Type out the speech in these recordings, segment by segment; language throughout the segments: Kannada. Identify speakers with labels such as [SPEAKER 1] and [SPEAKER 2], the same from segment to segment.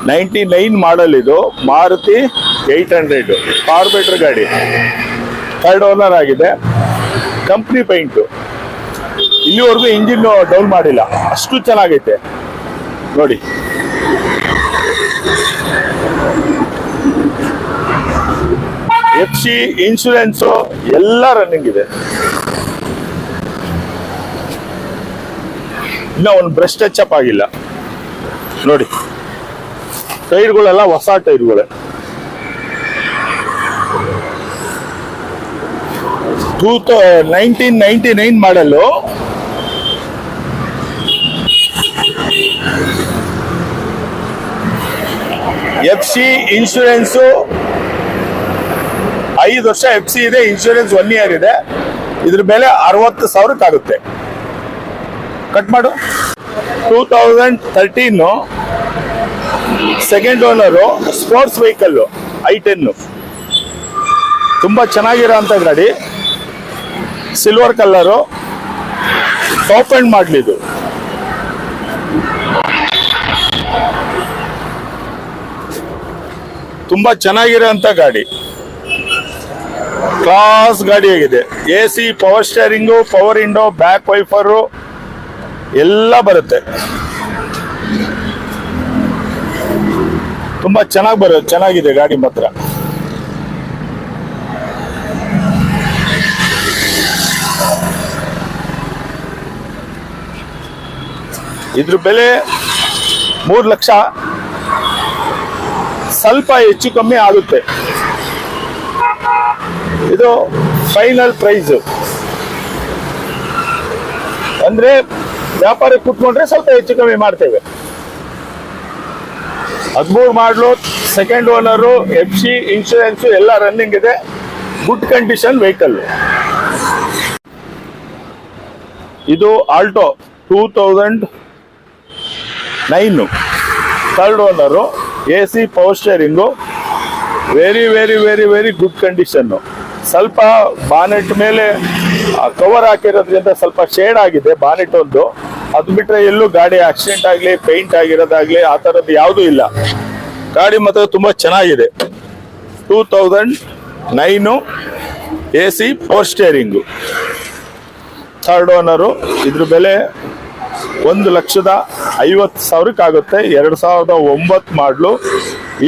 [SPEAKER 1] 99 ಮಾಡಲ್ ಇದು, ಮಾರುತಿ 800 ಕಾರ್ಬೇಟರ್ ಗಾಡಿ, 3rd ಓನರ್ ಆಗಿದೆ. ಕಂಪ್ನಿ ಪೈಂಟು, ಇಲ್ಲಿವರೆಗೂ ಇಂಜಿನ್ ಡೌನ್ ಮಾಡಿಲ್ಲ, ಅಷ್ಟು ಚೆನ್ನಾಗೈತೆ ನೋಡಿ. FC ಇನ್ಶೂರೆನ್ಸು ಎಲ್ಲ ರನ್ನಿಂಗ್ ಇದೆ. ಇನ್ನ ಒಂದು ಬ್ರಷ್ ಟಚ್ ಅಪ್ ಆಗಿಲ್ಲ ನೋಡಿ. ಟೈರ್ಗಳೆಲ್ಲ ಹೊಸ ಟೈರ್ಗಳೇ. 1999 ಮಾಡಲು. FC ಇನ್ಶೂರೆನ್ಸು 5 ವರ್ಷ FC ಇದೆ, ಇನ್ಶೂರೆನ್ಸ್ 1 ಇಯರ್ ಇದೆ. ಇದ್ರ ಬೆಲೆ 60,000 ಆಗುತ್ತೆ. ಕಟ್ ಮಾಡು. 2013 second owner, sports vehicle i10, ತುಂಬಾ ಚೆನ್ನಾಗಿರೋ ಅಂತ ಗಾಡಿ. ಸಿಲ್ವರ್ ಕಲರು, ಟಾಪ್ ಎಂಡ್ ಮಾಡ್ಲಿದ್ದು. ತುಂಬಾ ಚೆನ್ನಾಗಿರೋ ಅಂತ ಗಾಡಿ, ಕ್ಲಾಸ್ ಗಾಡಿ ಆಗಿದೆ. AC, power steering, power window, back wiper ಎಲ್ಲ ಬರುತ್ತೆ. ತುಂಬಾ ಚೆನ್ನಾಗಿದೆ ಗಾಡಿ ಮಾತ್ರ. ಇದ್ರ ಬೆಲೆ 3 ಲಕ್ಷ, ಸ್ವಲ್ಪ ಹೆಚ್ಚು ಕಮ್ಮಿ ಆಗುತ್ತೆ. ಇದು ಫೈನಲ್ ಪ್ರೈಸ್. ಅಂದ್ರೆ ವ್ಯಾಪಾರಕ್ಕೆ ಕೂತ್ಕೊಂಡ್ರೆ ಸ್ವಲ್ಪ ಹೆಚ್ಚು ಕಮ್ಮಿ ಮಾಡ್ತೇವೆ. 13 model, second owner, FC insurance ಎಲ್ಲ ರನ್ನಿಂಗ್ ಇದೆ. Good condition vehicle. ಇದು Alto 2009 3rd owner, AC, power steering, very very very very good condition. ಸ್ವಲ್ಪ ಬಾನೆಟ್ ಮೇಲೆ ಕವರ್ ಹಾಕಿರೋದ್ರಿಂದ ಸ್ವಲ್ಪ ಶೇಡ್ ಆಗಿದೆ ಬಾನೆಟ್ ಒಂದು. ಅದು ಬಿಟ್ರೆ ಎಲ್ಲೂ ಗಾಡಿ ಆಕ್ಸಿಡೆಂಟ್ ಆಗಲಿ, ಪೇಂಟ್ ಆಗಿರೋದಾಗ್ಲಿ ಆ ಥರದ್ದು ಯಾವುದೂ ಇಲ್ಲ. ಗಾಡಿ ಮಾತ್ರ ತುಂಬಾ ಚೆನ್ನಾಗಿದೆ. 2009 AC, power steering, 3rd owner. ಇದ್ರ ಬೆಲೆ 1,50,000 ಆಗುತ್ತೆ. 2009 ಮಾಡಲು.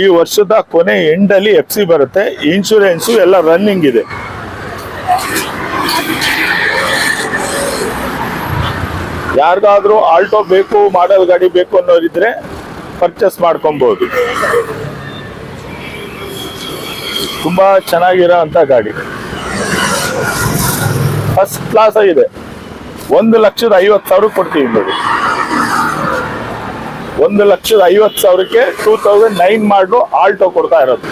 [SPEAKER 1] ಈ ವರ್ಷದ ಕೊನೆ ಎಂಡಲ್ಲಿ FC ಬರುತ್ತೆ. ಇನ್ಶೂರೆನ್ಸು ಎಲ್ಲ ರನ್ನಿಂಗ್ ಇದೆ. ಯಾರಿಗಾದ್ರೂ ಆಲ್ಟೋ ಬೇಕು, ಮಾಡೆಲ್ ಗಾಡಿ ಬೇಕು ಅನ್ನೋರಿದ್ರೆ ಪರ್ಚೇಸ್ ಮಾಡ್ಕೊಬಹುದು. ತುಂಬಾ ಚೆನ್ನಾಗಿರೋ ಅಂತ ಗಾಡಿ, ಫಸ್ಟ್ ಕ್ಲಾಸ್ ಆಗಿದೆ. 1,50,000 ಕೊಡ್ತೀವಿ ನೋಡಿ. 1,50,000ಕ್ಕೆ 2009 ಮಾಡಲು ಆಲ್ಟೋ ಕೊಡ್ತಾ ಇರೋದು.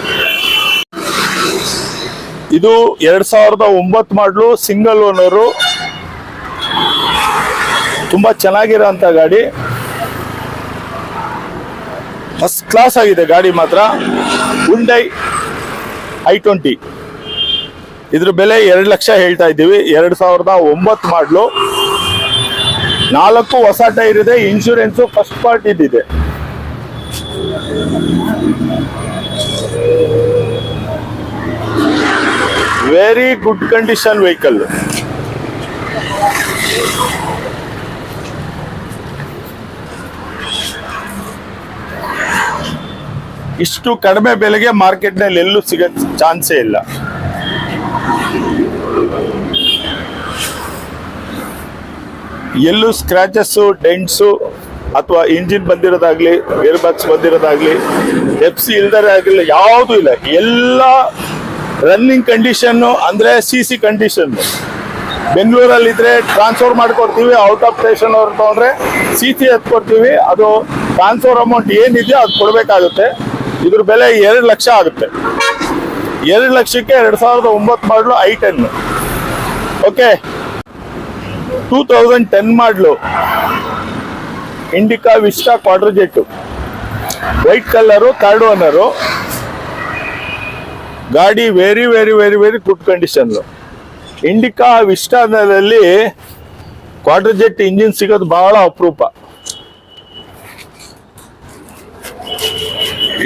[SPEAKER 1] ಇದು 2009 ಮಾಡಲು, ಸಿಂಗಲ್ ಓನರು, ತುಂಬಾ ಚೆನ್ನಾಗಿರೋ ಅಂತ ಗಾಡಿ. ಫಸ್ಟ್ ಕ್ಲಾಸ್ ಆಗಿದೆ ಗಾಡಿ ಮಾತ್ರ. ಹುಂಡೈ i20, ಇದ್ರ ಬೆಲೆ 2 ಲಕ್ಷ ಹೇಳ್ತಾ ಇದ್ದೀವಿ. 2009 ಮಾಡಲು, 4 ಹೊಸ ಟೈರ್ ಇದೆ. ಇನ್ಶೂರೆನ್ಸು ಫಸ್ಟ್ ಪಾರ್ಟ್ ಇದ್ದಿದೆ. Very good condition vehicle. ಇಷ್ಟು ಕಡಿಮೆ ಬೆಲೆಗೆ ಮಾರ್ಕೆಟ್ನಲ್ಲಿ ಎಲ್ಲೂ ಸಿಗೋ ಚಾನ್ಸೇ ಇಲ್ಲ. ಎಲ್ಲೂ ಸ್ಕ್ರಾಚಸ್ಸು, ಡೆಂಟ್ಸು ಅಥವಾ ಇಂಜಿನ್ ಬಂದಿರೋದಾಗ್ಲಿ, ಗೇರ್ ಬಾಕ್ಸ್ ಬಂದಿರೋದಾಗ್ಲಿ, FC ಇಲ್ದರೆ ಆಗಿಲ್ಲ, ಯಾವುದೂ ಇಲ್ಲ. ಎಲ್ಲ ರನ್ನಿಂಗ್ ಕಂಡೀಷನ್ನು, ಅಂದರೆ CC ಕಂಡೀಷನ್ನು. ಬೆಂಗಳೂರಲ್ಲಿದ್ದರೆ ಟ್ರಾನ್ಸ್ಫರ್ ಮಾಡ್ಕೊಡ್ತೀವಿ, ಔಟ್ ಆಫ್ ಸ್ಟೇಷನ್ ಅವ್ರು ತೊಗೊಂಡ್ರೆ CC ಎತ್ಕೊಡ್ತೀವಿ. ಅದು ಟ್ರಾನ್ಸ್ಫರ್ ಅಮೌಂಟ್ ಏನಿದೆಯೋ ಅದು ಕೊಡಬೇಕಾಗುತ್ತೆ. ಇದ್ರ ಬೆಲೆ 2 ಲಕ್ಷ ಆಗುತ್ತೆ. 2 ಲಕ್ಷಕ್ಕೆ 2009 ಮಾಡಲು i10. Okay. 2010 model Indica Vista Quadrajet, white colour, 3rd owner. ಗಾಡಿ very very very very good condition. Indica ವಿಸ್ಟಾದಲ್ಲಿ ಕ್ವಾಡ್ರಜೆಟ್ ಇಂಜಿನ್ ಸಿಗೋದು ಬಹಳ ಅಪರೂಪ.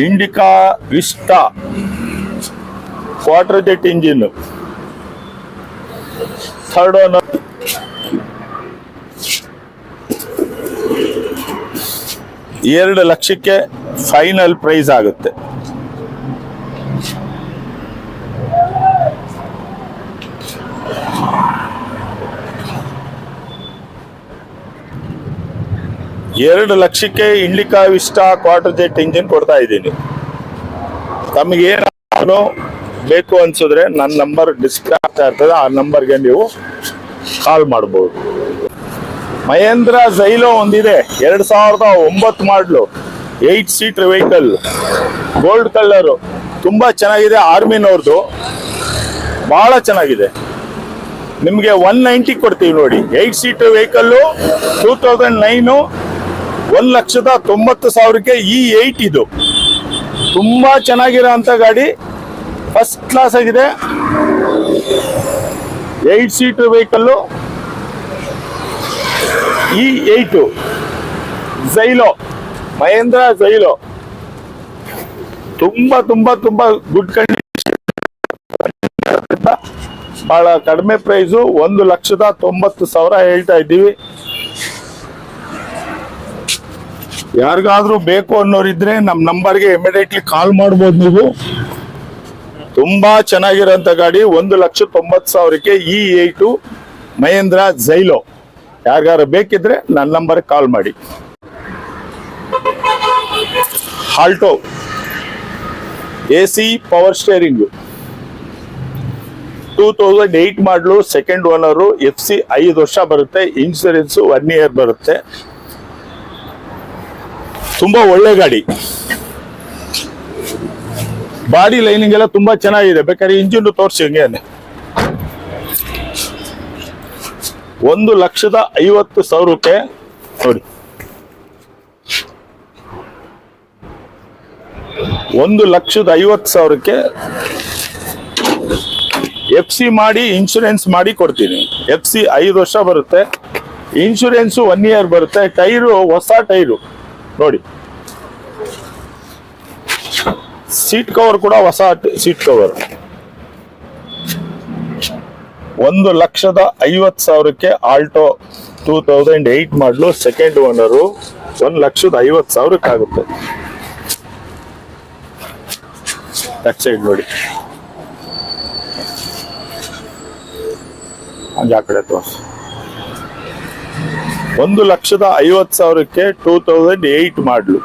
[SPEAKER 1] Indica Vista quarter jet engine, third owner. ಎರಡು ಲಕ್ಷಕ್ಕೆ ಫೈನಲ್ ಪ್ರೈಸ್ ಆಗುತ್ತೆ. ಎರಡು ಲಕ್ಷಕ್ಕೆ Indica Vista quarter jet engine ಕೊಡ್ತಾ ಇದ್ದೀನಿ. ತಮಗೇನು ಬೇಕು ಅನ್ಸಿದ್ರೆ ನನ್ನ ನಂಬರ್ ಡಿಸ್ಪ್ಲೇ ಆಗ್ತಾ ಇರ್ತದೆ, ಆ ನಂಬರ್ಗೆ ನೀವು ಕಾಲ್ ಮಾಡ್ಬೋದು. ಮಹೇಂದ್ರ ಝೈಲೋ ಒಂದಿದೆ, 2009 ಮಾಡಲು, 8 ಸೀಟರ್ ವೆಹಿಕಲ್, ಗೋಲ್ಡ್ ಕಲರು, ತುಂಬಾ ಚೆನ್ನಾಗಿದೆ. ಆರ್ಮಿನವ್ರದ್ದು ಬಹಳ ಚೆನ್ನಾಗಿದೆ. ನಿಮಗೆ 190 ಕೊಡ್ತೀವಿ ನೋಡಿ. 8 ಸೀಟರ್ ವೆಹಿಕಲ್ಲು, 2009, 1,90,000ಕ್ಕೆ E8 ಇದು. ತುಂಬಾ ಚೆನ್ನಾಗಿರೋ ಅಂತ ಗಾಡಿ, ಫಸ್ಟ್ ಕ್ಲಾಸ್ ಆಗಿದೆ. 8 seater vehicle, E8 Xylo, Mahindra Xylo. ತುಂಬಾ ತುಂಬಾ ತುಂಬಾ ಗುಡ್ ಕಂಡೀಷನ್, ಬಹಳ ಕಡಿಮೆ ಪ್ರೈಸು, 1,90,000 ಹೇಳ್ತಾ ಇದ್ದೀವಿ. ಯಾರಿಗಾದ್ರೂ ಬೇಕು ಅನ್ನೋರಿದ್ರೆ ನಮ್ಮ ನಂಬರ್ಗೆ ಇಮಿಡಿಯೇಟ್ಲಿ ಕಾಲ್ ಮಾಡ್ಬೋದು ನೀವು. ತುಂಬಾ ಚೆನ್ನಾಗಿರೋಂಥ ಗಾಡಿ, 1,90,000ಕ್ಕೆ E8 ಮಹೇಂದ್ರ ಝೈಲೋ. ಯಾರಿಗಾರು ಬೇಕಿದ್ರೆ ನನ್ನ ನಂಬರ್ಗೆ ಕಾಲ್ ಮಾಡಿ. ಆಲ್ಟೋ AC ಪವರ್ ಸ್ಟೇರಿಂಗ್, 2008 ಮಾಡಲು, ಸೆಕೆಂಡ್ ಓನರು, FC 5 ವರ್ಷ ಬರುತ್ತೆ, ಇನ್ಶೂರೆನ್ಸ್ 1 ಇಯರ್ ಬರುತ್ತೆ. ತುಂಬಾ ಒಳ್ಳೆ ಗಾಡಿ, ಬಾಡಿ ಲೈನಿಂಗ್ ಎಲ್ಲ ತುಂಬಾ ಚೆನ್ನಾಗಿದೆ. ಬೇಕಾದ್ರೆ ಇಂಜಿನ್ ತೋರಿಸಿ ಹಂಗೇನೆ. 1,50,000ಕ್ಕೆ ನೋಡಿ, 1,50,000ಕ್ಕೆ FC ಮಾಡಿ ಇನ್ಶೂರೆನ್ಸ್ ಮಾಡಿ ಕೊಡ್ತೀನಿ. FC 5 ವರ್ಷ ಬರುತ್ತೆ, ಇನ್ಶೂರೆನ್ಸ್ 1 ಇಯರ್ ಬರುತ್ತೆ. ಟೈರು ಹೊಸ ಟೈರು ನೋಡಿ, ಸೀಟ್ ಕವರ್ ಕೂಡ ಹೊಸ ಸೀಟ್ ಕವರ್. 1,50,000ಕ್ಕೆ ಆಲ್ಟೋ 2008 ಮಾಡಲು, ಸೆಕೆಂಡ್ ಓನರು, 1,50,000ಕ್ಕೆ ಆಗುತ್ತೆ. ಬ್ಯಾಕ್ ಸೈಡ್ ನೋಡಿ, ಹಂಗೆ ಆ ಕಡೆ ತೋರಿಸಿ. 1,50,000ಕ್ಕೆ 2008 ಮಾಡಲು.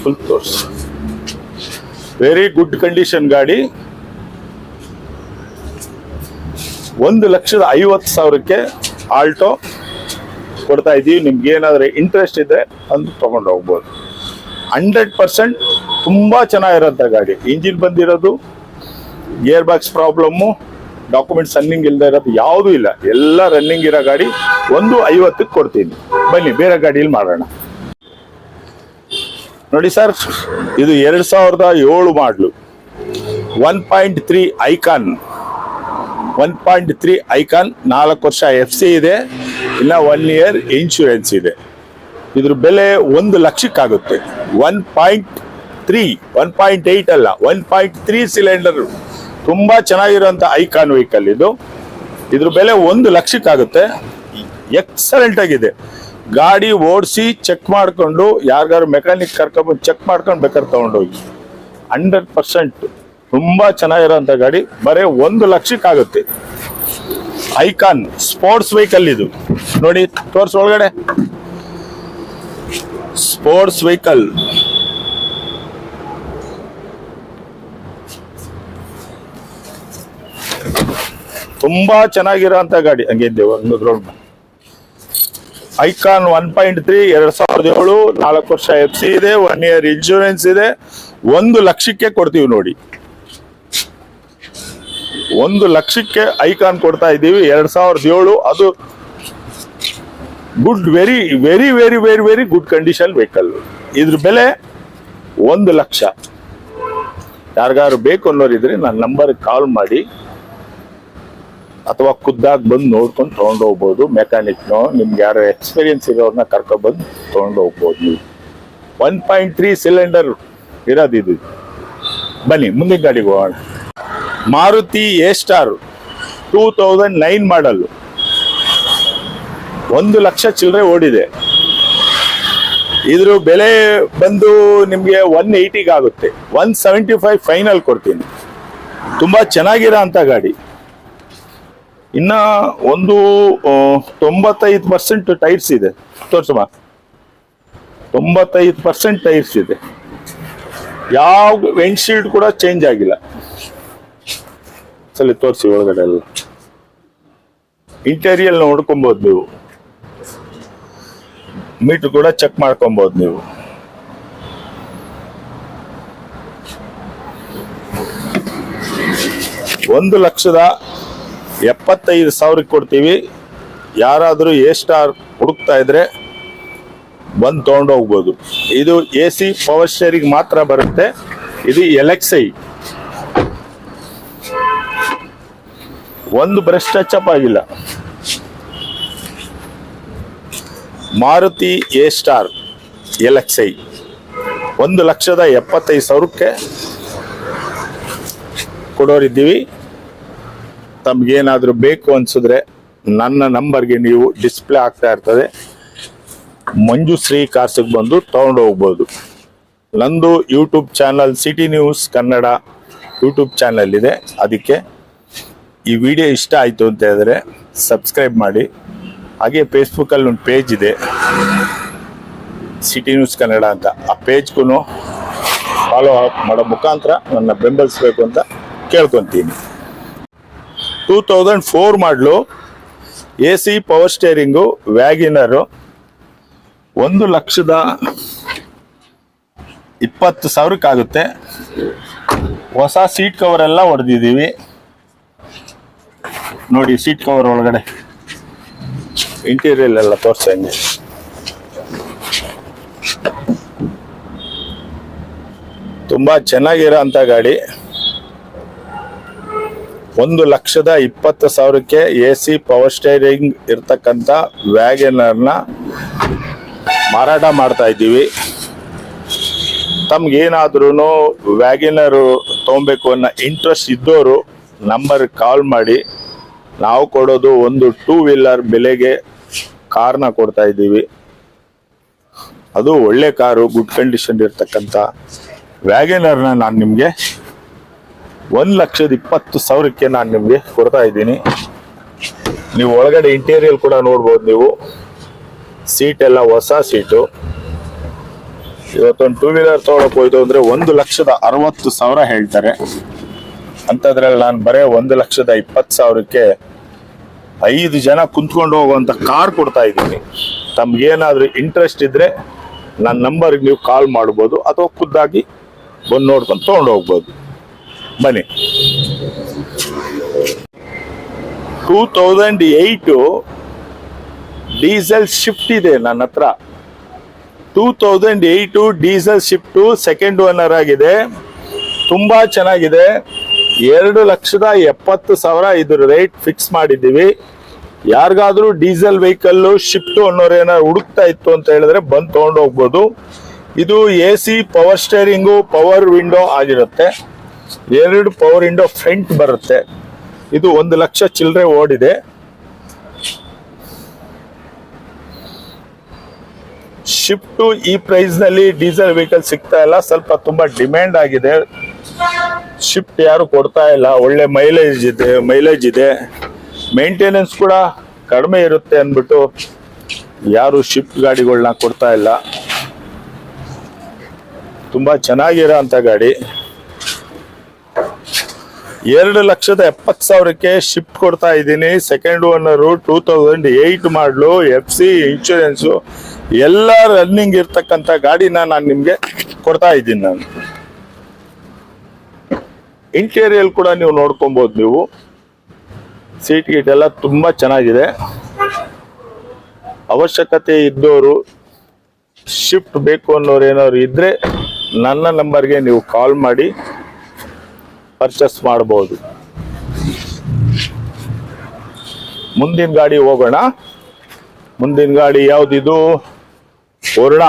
[SPEAKER 1] ಫುಲ್ ತೋರ್ಸ್, ವೆರಿ ಗುಡ್ ಕಂಡೀಷನ್ ಗಾಡಿ. 1,50,000ಕ್ಕೆ ಆಲ್ಟೋ ಕೊಡ್ತಾ ಇದ್ದೀವಿ. ನಿಮ್ಗೆ ಏನಾದ್ರೆ ಇಂಟ್ರೆಸ್ಟ್ ಇದ್ರೆ ಅಂದು ತಗೊಂಡು ಹೋಗ್ಬೋದು. 100% ತುಂಬಾ ಚೆನ್ನಾಗಿರೋಂಥ ಗಾಡಿ. ಇಂಜಿನ್ ಬಂದಿರೋದು, gear box problem, documents running ಇಲ್ಲದೆ ಇರೋದು ಯಾವುದೂ ಇಲ್ಲ, ಎಲ್ಲ ರನ್ನಿಂಗ್ ಇರೋ ಗಾಡಿ. 1,50,000ಕ್ಕೆ ಕೊಡ್ತೀನಿ. ಬನ್ನಿ ಬೇರೆ ಗಾಡಿಯಲ್ಲಿ ಮಾಡೋಣ. ನೋಡಿ ಸರ್, ಇದು 2007 ಮಾಡಲು, 1.3 ಐಕಾನ್, 1.3 ಐಕಾನ್, 4 ವರ್ಷ FC ಇದೆ, ಇಲ್ಲ 1 ಇಯರ್ ಇನ್ಶೂರೆನ್ಸ್ ಇದೆ. ಇದ್ರ ಬೆಲೆ 1 ಲಕ್ಷಕ್ಕಾಗುತ್ತೆ. 1.3, 1.8 ಅಲ್ಲ, 1.3 ಸಿಲಿಂಡರ್, ತುಂಬಾ ಚೆನ್ನಾಗಿರುವಂತ ಐಕಾನ್ ವೆಹಿಕಲ್ ಇದು. ಇದ್ರ ಬೆಲೆ 1 ಲಕ್ಷಕ್ಕಾಗುತ್ತೆ. ಎಕ್ಸಲೆಂಟ್ ಆಗಿದೆ ಗಾಡಿ. ಓಡಿಸಿ ಚೆಕ್ ಮಾಡ್ಕೊಂಡು, ಯಾರಿಗಾರು ಮೆಕ್ಯಾನಿಕ್ ಕರ್ಕೊಂಡ್ಬಂದು ಚೆಕ್ ಮಾಡ್ಕೊಂಡು ಬೇಕಾದ್ರೆ ತಗೊಂಡೋಗಿ. 100% ತುಂಬಾ ಚೆನ್ನಾಗಿರೋಂಥ ಗಾಡಿ. ಬರೀ 1 ಲಕ್ಷಕ್ಕಾಗುತ್ತೆ. ಐಕಾನ್ ಸ್ಪೋರ್ಟ್ಸ್ ವೆಹಿಕಲ್ ಇದು ನೋಡಿ, ತೋರ್ಸ್ ಒಳಗಡೆ. ಸ್ಪೋರ್ಟ್ಸ್ ವೆಹಿಕಲ್, ತುಂಬಾ ಚೆನ್ನಾಗಿರೋಂಥ ಗಾಡಿ. ಹಂಗೆ ಗ್ರೌಂಡ್ ಐಕಾನ್ 1.3, 2007, 4 ವರ್ಷ FC ಇದೆ, 1 ಇಯರ್ ಇನ್ಶೂರೆನ್ಸ್ ಇದೆ. 1 ಲಕ್ಷಕ್ಕೆ ಕೊಡ್ತೀವಿ ನೋಡಿ. 1 ಲಕ್ಷಕ್ಕೆ ಐಕಾನ್ ಕೊಡ್ತಾ ಇದ್ದೀವಿ. 2007, ಅದು good, very very very very very good condition vehicle. ಇದ್ರ ಬೆಲೆ 1 ಲಕ್ಷ. ಯಾರಿಗಾರು ಬೇಕು ಅನ್ನೋರಿದ್ರೆ ನನ್ನ ನಂಬರ್ಗೆ ಕಾಲ್ ಮಾಡಿ. ಅಥವಾ ಖುದ್ದಾಗಿ ಬಂದು ನೋಡ್ಕೊಂಡು ತೊಗೊಂಡು ಹೋಗ್ಬೋದು. ಮೆಕ್ಯಾನಿಕ್ನೋ ನಿಮ್ಗೆ ಯಾರು ಎಕ್ಸ್ಪೀರಿಯನ್ಸ್ ಇರೋರನ್ನ ಕರ್ಕೊಬಂದು ತೊಗೊಂಡು ಹೋಗ್ಬೋದು ನೀವು. 1.3 ಸಿಲಿಂಡರ್ ಇರೋದು ಇದು. ಬನ್ನಿ ಮುಂದಿನ ಗಾಡಿಗೆ ಹೋಗೋಣ. ಮಾರುತಿ ಎ ಸ್ಟಾರ್ 2009 ಮಾಡಲು, 1 ಲಕ್ಷ ಚಿಲ್ಲರೆ ಓಡಿದೆ. ಇದ್ರ ಬೆಲೆ ಬಂದು ನಿಮಗೆ 180 ಆಗುತ್ತೆ. 175 ಫೈನಲ್ ಕೊಡ್ತೀನಿ. ತುಂಬಾ ಚೆನ್ನಾಗಿರೋ ಅಂತ ಗಾಡಿ. ಇನ್ನ ಒಂದು 95% ಟೈರ್ಸ್ ಇದೆ. ತೋರ್ಸಮ್ಮ, 95% ಟೈರ್ಸ್ ಇದೆ. ಯಾವ ವಿಂಡ್ಶೀಲ್ಡ್ ಕೂಡ ಚೇಂಜ್ ಆಗಿಲ್ಲ. ಸಲ ತೋರಿಸಿ ಒಳಗಡೆ ಎಲ್ಲ. ಇಂಟೀರಿಯಲ್ ನೋಡ್ಕೊಬಹುದು ನೀವು. ಮೀಟರ್ ಕೂಡ ಚೆಕ್ ಮಾಡ್ಕೊಬಹುದು ನೀವು. $1,75,000 ಕೊಡ್ತೀವಿ. ಯಾರಾದರೂ ಎ ಸ್ಟಾರ್ ಹುಡುಕ್ತಾ ಇದ್ರೆ ಬಂದು ತಗೊಂಡು ಹೋಗ್ಬೋದು. ಇದು AC ಪವರ್ ಸ್ಟೇರಿಂಗ್ ಮಾತ್ರ ಬರುತ್ತೆ. ಇದು LXi. ಒಂದು ಬ್ರಷ್ ಟಚ್ ಅಪ್ ಆಗಿಲ್ಲ. Maruti A star LXi 1,75,000 ಕೊಡೋರಿದ್ದೀವಿ. ತಮ್ಗೇನಾದರೂ ಬೇಕು ಅನ್ಸಿದ್ರೆ ನನ್ನ ನಂಬರ್ಗೆ ನೀವು ಡಿಸ್ಪ್ಲೇ ಆಗ್ತಾ ಇರ್ತದೆ, ಮಂಜುಶ್ರೀ ಕಾರ್ಸ್ಗೆ ಬಂದು ತಗೊಂಡು ಹೋಗ್ಬೋದು. ನಂದು YouTube channel city news Kannada YouTube channel ಇದೆ. ಅದಕ್ಕೆ ಈ ವಿಡಿಯೋ ಇಷ್ಟ ಆಯಿತು ಅಂತ ಹೇಳಿದ್ರೆ ಸಬ್ಸ್ಕ್ರೈಬ್ ಮಾಡಿ. ಹಾಗೆ ಫೇಸ್ಬುಕ್ಕಲ್ಲಿ ಒಂದು ಪೇಜ್ ಇದೆ, ಸಿಟಿ ನ್ಯೂಸ್ ಕನ್ನಡ ಅಂತ. ಆ ಪೇಜ್ಗೂ ಫಾಲೋ ಅಪ್ ಮಾಡೋ ಮುಖಾಂತರ ನನ್ನ ಬೆಂಬಲಿಸಬೇಕು ಅಂತ ಕೇಳ್ಕೊತೀನಿ. 2004 ಮಾಡಲು, AC ಪವರ್ ಸ್ಟೇರಿಂಗು, ವ್ಯಾಗಿನರು, 1,20,000 ಆಗುತ್ತೆ. ಹೊಸ ಸೀಟ್ ಕವರ್ ಎಲ್ಲ ಹೊಡೆದಿದ್ದೀವಿ ನೋಡಿ. ಸೀಟ್ ಕವರ್ ಒಳಗಡೆ ಇಂಟೀರಿಯಲ್ ಎಲ್ಲ ತೋರಿಸಂಗೆ. ತುಂಬಾ ಚೆನ್ನಾಗಿರೋ ಅಂತ ಗಾಡಿ. 1,20,000 AC ಪವರ್ ಸ್ಟೇರಿಂಗ್ ಇರ್ತಕ್ಕಂಥ ವ್ಯಾಗನರ್ನ ಮಾರಾಟ ಮಾಡ್ತಾ ಇದ್ದೀವಿ. ತಮ್ಗೇನಾದ್ರೂ ವ್ಯಾಗನರು ತೊಗೊಬೇಕು ಅನ್ನೋ ಇಂಟ್ರೆಸ್ಟ್ ಇದ್ದವರು ನಂಬರ್ ಕಾಲ್ ಮಾಡಿ. ನಾವು ಕೊಡೋದು ಒಂದು 2 ವೀಲರ್ ಬೆಲೆಗೆ ಕಾರ್ನ ಕೊಡ್ತಾ ಇದ್ದೀವಿ. ಅದು ಒಳ್ಳೆ ಕಾರು, ಗುಡ್ ಕಂಡೀಷನ್ ಇರ್ತಕ್ಕಂಥ ವ್ಯಾಗನರ್ನ ನಾನು ನಿಮಗೆ 1,20,000 ನಾನು ನಿಮಗೆ ಕೊಡ್ತಾ ಇದ್ದೀನಿ. ನೀವು ಒಳಗಡೆ ಇಂಟೀರಿಯಲ್ ಕೂಡ ನೋಡ್ಬೋದು ನೀವು. ಸೀಟ್ ಎಲ್ಲ ಹೊಸ ಸೀಟು. ಇವತ್ತೊಂದು 2 ವೀಲರ್ ತೊಗೊಳಕ್ ಹೋಯ್ತು ಅಂದ್ರೆ 1,60,000 ಹೇಳ್ತಾರೆ. ಅಂಥದ್ರಲ್ಲಿ ನಾನು ಬರೀ 1,20,000 5 ಜನ ಕುಂತ್ಕೊಂಡು ಹೋಗುವಂತ ಕಾರ್ ಕೊಡ್ತಾ ಇದ್ದೀನಿ. ತಮ್ಗೇನಾದ್ರೂ ಇಂಟ್ರೆಸ್ಟ್ ಇದ್ರೆ ನನ್ನ ನಂಬರ್ಗೆ ನೀವು ಕಾಲ್ ಮಾಡ್ಬೋದು, ಅಥವಾ ಖುದ್ದಾಗಿ ಬಂದು ನೋಡ್ಕೊಂಡು ತೊಗೊಂಡು ಹೋಗ್ಬೋದು. ಬನ್ನಿ. 2008 ಡೀಸೆಲ್ ಶಿಫ್ಟ್ ಇದೆ ನನ್ನ ಹತ್ರ. 2008 ಡೀಸೆಲ್ ಶಿಫ್ಟ್ ಸೆಕೆಂಡ್ ಓನರ್ ಆಗಿದೆ. ತುಂಬಾ ಚೆನ್ನಾಗಿದೆ. 2,70,000 ಇದ್ರ ರೇಟ್ ಫಿಕ್ಸ್ ಮಾಡಿದ್ದೀವಿ. ಯಾರಿಗಾದ್ರೂ ಡೀಸೆಲ್ ವೆಹಿಕಲ್ ಶಿಫ್ಟ್ ಅನ್ನೋರು ಏನಾದ್ರು ಹುಡುಕ್ತಾ ಇತ್ತು ಅಂತ ಹೇಳಿದ್ರೆ ಬಂದು ತಗೊಂಡು ಹೋಗ್ಬೋದು. ಇದು AC power steering, power window ಆಗಿರುತ್ತೆ. 2 ಪವರ್ ವಿಂಡೋ ಫ್ರಂಟ್ ಬರುತ್ತೆ. ಇದು 1 ಲಕ್ಷ ಚಿಲ್ಲರೆ ಓಡಿದೆ. ಶಿಫ್ಟ್ ಈ ಪ್ರೈಸ್ ನಲ್ಲಿ ಡೀಸೆಲ್ ವೆಹಿಕಲ್ ಸಿಗ್ತಾ ಇಲ್ಲ. ಸ್ವಲ್ಪ ತುಂಬಾ ಡಿಮ್ಯಾಂಡ್ ಆಗಿದೆ. ಶಿಫ್ಟ್ ಯಾರು ಕೊಡ್ತಾ ಇಲ್ಲ. ಒಳ್ಳೆ ಮೈಲೇಜ್ ಇದೆ. ಮೇಂಟೆನೆನ್ಸ್ ಕೂಡ ಕಡಿಮೆ ಇರುತ್ತೆ ಅಂದ್ಬಿಟ್ಟು ಯಾರು ಶಿಫ್ಟ್ ಗಾಡಿಗಳನ್ನ ಕೊಡ್ತಾ ಇಲ್ಲ. ತುಂಬಾ ಚೆನ್ನಾಗಿರೋ ಅಂತ ಗಾಡಿ. 2,70,000 ಶಿಫ್ಟ್ ಕೊಡ್ತಾ ಇದ್ದೀನಿ. ಸೆಕೆಂಡ್ ಓನರು, 2008 ಮಾಡಲು, FC ಇನ್ಶೂರೆನ್ಸು ಎಲ್ಲ ರನ್ನಿಂಗ್ ಇರ್ತಕ್ಕಂಥ ಗಾಡಿನ ನಾನು ನಿಮ್ಗೆ ಕೊಡ್ತಾ ಇದ್ದೀನಿ. ನಾನು ಇಂಟೀರಿಯಲ್ ಕೂಡ ನೀವು ನೋಡ್ಕೊಬಹುದು. ನೀವು ಸೀಟ್ ಗೀಟ್ ಎಲ್ಲ ತುಂಬಾ ಚೆನ್ನಾಗಿದೆ. ಅವಶ್ಯಕತೆ ಇದ್ದವರು, ಶಿಫ್ಟ್ ಬೇಕು ಅನ್ನೋರು ಏನಾದ್ರು ಇದ್ರೆ ನನ್ನ ನಂಬರ್ಗೆ ನೀವು ಕಾಲ್ ಮಾಡಿ ಪರ್ಚೇಸ್ ಮಾಡಬಹುದು. ಮುಂದಿನ ಗಾಡಿ ಹೋಗೋಣ. ಮುಂದಿನ ಗಾಡಿ ಯಾವ್ದಿದು? ವರ್ಣ.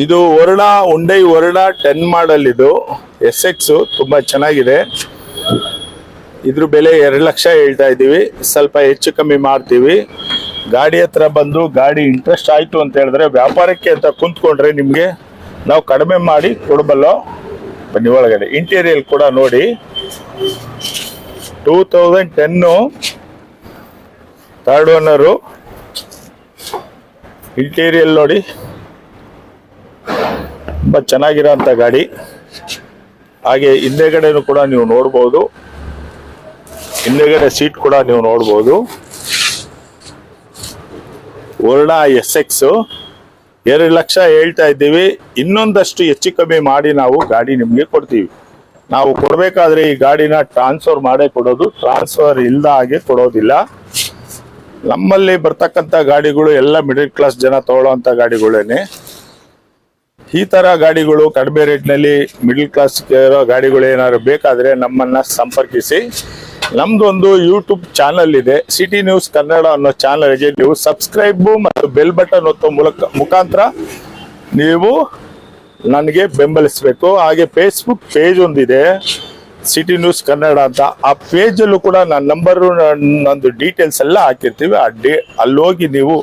[SPEAKER 1] ಇದು ವರ್ಣ, ಹುಂಡೈ ವರ್ಣ 10 ಮಾಡಲ್. ಇದು SX, ತುಂಬಾ ಚೆನ್ನಾಗಿದೆ. ಇದ್ರ ಬೆಲೆ 2 ಲಕ್ಷ ಹೇಳ್ತಾ ಇದ್ದೀವಿ. ಸ್ವಲ್ಪ ಹೆಚ್ಚು ಕಮ್ಮಿ ಮಾಡ್ತೀವಿ. ಗಾಡಿ ಹತ್ರ ಬಂದು ಗಾಡಿ ಇಂಟ್ರೆಸ್ಟ್ ಆಯ್ತು ಅಂತ ಹೇಳಿದ್ರೆ, ವ್ಯಾಪಾರಕ್ಕೆ ಅಂತ ಕುಂತ್ಕೊಂಡ್ರೆ ನಿಮ್ಗೆ ನಾವು ಕಡಿಮೆ ಮಾಡಿ ಕೊಡಬಲ್ಲೋ. ಬನ್ನಿ ಒಳಗಡೆ. ಇಂಟೀರಿಯರ್ ಕೂಡ ನೋಡಿ. 2010 ಥರ್ಡ್ ಓನರು. ಇಂಟೀರಿಯರ್ ನೋಡಿ, ತುಂಬಾ ಚೆನ್ನಾಗಿರೋಂಥ ಗಾಡಿ. ಹಾಗೆ ಹಿಂದೆಗಡೆನೂ ಕೂಡ ನೀವು ನೋಡ್ಬೋದು. ಹಿಂದೆಗಡೆ ಸೀಟ್ ಕೂಡ ನೀವು ನೋಡ್ಬೋದು. ವರ್ಣ SX 2 ಲಕ್ಷ ಹೇಳ್ತಾ ಇದ್ದೀವಿ. ಇನ್ನೊಂದಷ್ಟು ಹೆಚ್ಚು ಕಮ್ಮಿ ಮಾಡಿ ನಾವು ಗಾಡಿ ನಿಮ್ಗೆ ಕೊಡ್ತೀವಿ. ನಾವು ಕೊಡ್ಬೇಕಾದ್ರೆ ಈ ಗಾಡಿನ ಟ್ರಾನ್ಸ್ಫರ್ ಮಾಡೇ ಕೊಡೋದು, ಟ್ರಾನ್ಸ್ಫರ್ ಇಲ್ದ ಹಾಗೆ ಕೊಡೋದಿಲ್ಲ. ನಮ್ಮಲ್ಲಿ ಬರ್ತಕ್ಕಂಥ ಗಾಡಿಗಳು ಎಲ್ಲ ಮಿಡಲ್ ಕ್ಲಾಸ್ ಜನ ತಗೊಳ್ಳೋಂಥ ಗಾಡಿಗಳೇನೆ. ಈ ತರ ಗಾಡಿಗಳು ಕಡಿಮೆ ರೇಟ್ನಲ್ಲಿ ಮಿಡಲ್ ಕ್ಲಾಸ್ ಗಾಡಿಗಳು ಏನಾದ್ರು ಬೇಕಾದ್ರೆ ನಮ್ಮನ್ನ ಸಂಪರ್ಕಿಸಿ. ನಮ್ದು ಒಂದು ಯೂಟ್ಯೂಬ್ ಚಾನಲ್ ಇದೆ, ಸಿಟಿ ನ್ಯೂಸ್ ಕನ್ನಡ ಅನ್ನೋ ಚಾನಲ್ಗೆ ನೀವು ಸಬ್ಸ್ಕ್ರೈಬ್ ಮತ್ತು ಬೆಲ್ ಬಟನ್ ಒತ್ತೋ ಮುಖಾಂತರ ನೀವು ನನಗೆ ಬೆಂಬಲಿಸಬೇಕು. ಹಾಗೆ ಫೇಸ್ಬುಕ್ ಪೇಜ್ ಒಂದಿದೆ, ಸಿಟಿ ನ್ಯೂಸ್ ಕನ್ನಡ ಅಂತ. ಆ ಪೇಜಲ್ಲೂ ಕೂಡ ನನ್ನ ನಂಬರು, ನಂದು ಡೀಟೇಲ್ಸ್ ಎಲ್ಲ ಹಾಕಿರ್ತೀವಿ. ಅಲ್ಲಿ ಹೋಗಿ ನೀವು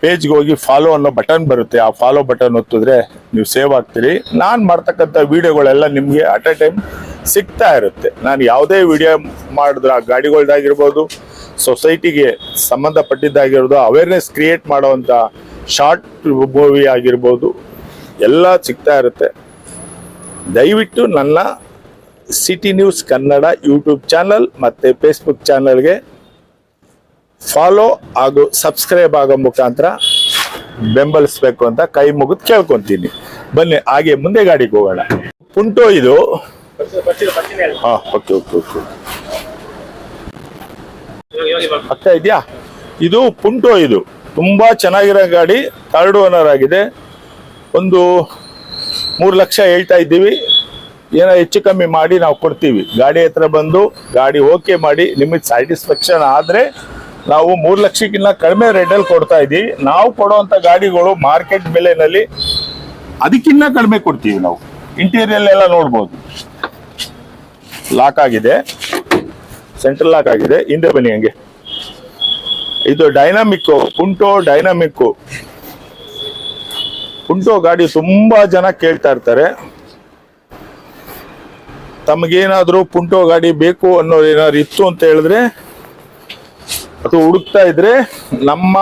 [SPEAKER 1] ಪೇಜ್ಗೆ ಹೋಗಿ ಫಾಲೋ ಅನ್ನೋ ಬಟನ್ ಬರುತ್ತೆ. ಆ ಫಾಲೋ ಬಟನ್ ಒತ್ತಿದ್ರೆ ನೀವು ಸೇವ್ ಆಗ್ತೀರಿ. ನಾನು ಮಾಡ್ತಕ್ಕಂಥ ವಿಡಿಯೋಗಳೆಲ್ಲ ನಿಮಗೆ ಅಟ್ ಎ ಟೈಮ್ ಸಿಗ್ತಾ ಇರುತ್ತೆ. ನಾನು ಯಾವುದೇ ವಿಡಿಯೋ ಮಾಡಿದ್ರೆ, ಆ ಗಾಡಿಗಳ್ದಾಗಿರ್ಬೋದು, ಸೊಸೈಟಿಗೆ ಸಂಬಂಧಪಟ್ಟಿದ್ದಾಗಿರ್ಬೋದು, ಅವೇರ್ನೆಸ್ ಕ್ರಿಯೇಟ್ ಮಾಡೋವಂಥ ಶಾರ್ಟ್ ಮೂವಿ ಆಗಿರ್ಬೋದು, ಎಲ್ಲ ಸಿಗ್ತಾ ಇರುತ್ತೆ. ದಯವಿಟ್ಟು ನನ್ನ city news Kannada YouTube channel ಮತ್ತು ಫೇಸ್ಬುಕ್ ಚಾನಲ್ಗೆ ಫಾಲೋ ಹಾಗೂ ಸಬ್ಸ್ಕ್ರೈಬ್ ಆಗೋ ಮುಖಾಂತರ ಬೆಂಬಲಿಸ್ಬೇಕು ಅಂತ ಕೈ ಮುಗಿದು ಕೇಳ್ಕೊಂತೀನಿ. ಬನ್ನಿ ಹಾಗೆ ಮುಂದೆ ಗಾಡಿಗೆ ಹೋಗೋಣ. ಪುಂಟೋ ಇದು. ಹಾ, ಓಕೆ ಓಕೆ ಓಕೆ. ಅರ್ಥ ಇದೆಯಾ? ಇದು ಪುಂಟೋ. ಇದು ತುಂಬಾ ಚೆನ್ನಾಗಿರೋ ಗಾಡಿ. ಥರ್ಡ್ ಓನರ್ ಆಗಿದೆ. ಒಂದು 3 ಲಕ್ಷ ಹೇಳ್ತಾ ಇದ್ದೀವಿ. ಏನೋ ಹೆಚ್ಚು ಕಮ್ಮಿ ಮಾಡಿ ನಾವು ಕೊಡ್ತೀವಿ. ಗಾಡಿ ಹತ್ರ ಬಂದು ಗಾಡಿ ಓಕೆ ಮಾಡಿ ನಿಮಗೆ ಸ್ಯಾಟಿಸ್ಫ್ಯಾಕ್ಷನ್ ಆದರೆ ನಾವು 3 ಲಕ್ಷಕ್ಕಿಂತ ಕಡಿಮೆ ರೇಟಲ್ಲಿ ಕೊಡ್ತಾ ಇದ್ದೀವಿ. ನಾವು ಕೊಡುವಂಥ ಗಾಡಿಗಳು ಮಾರ್ಕೆಟ್ ಬೆಲೆನಲ್ಲಿ ಅದಕ್ಕಿಂತ ಕಡಿಮೆ ಕೊಡ್ತೀವಿ ನಾವು. ಇಂಟೀರಿಯರ್ ಎಲ್ಲ ನೋಡ್ಬೋದು. ಲಾಕ್ ಆಗಿದೆ, ಸೆಂಟ್ರಲ್ ಲಾಕ್ ಆಗಿದೆ. ಹಿಂದೆ ಬನ್ನಿ ಹಂಗೆ. ಇದು ಡೈನಾಮಿಕ್ಕು, ಪುಂಟೋ ಡೈನಾಮಿಕ್ಕು. ಪುಂಟೋ ಗಾಡಿ ತುಂಬಾ ಜನ ಕೇಳ್ತಾ ಇರ್ತಾರೆ. ತಮಗೇನಾದ್ರೂ ಪುಂಟೋ ಗಾಡಿ ಬೇಕು ಅನ್ನೋದು ಏನಾದ್ರು ಇತ್ತು ಅಂತ ಹೇಳಿದ್ರೆ, ಅದು ಹುಡುಕ್ತಾ ಇದ್ರೆ ನಮ್ಮ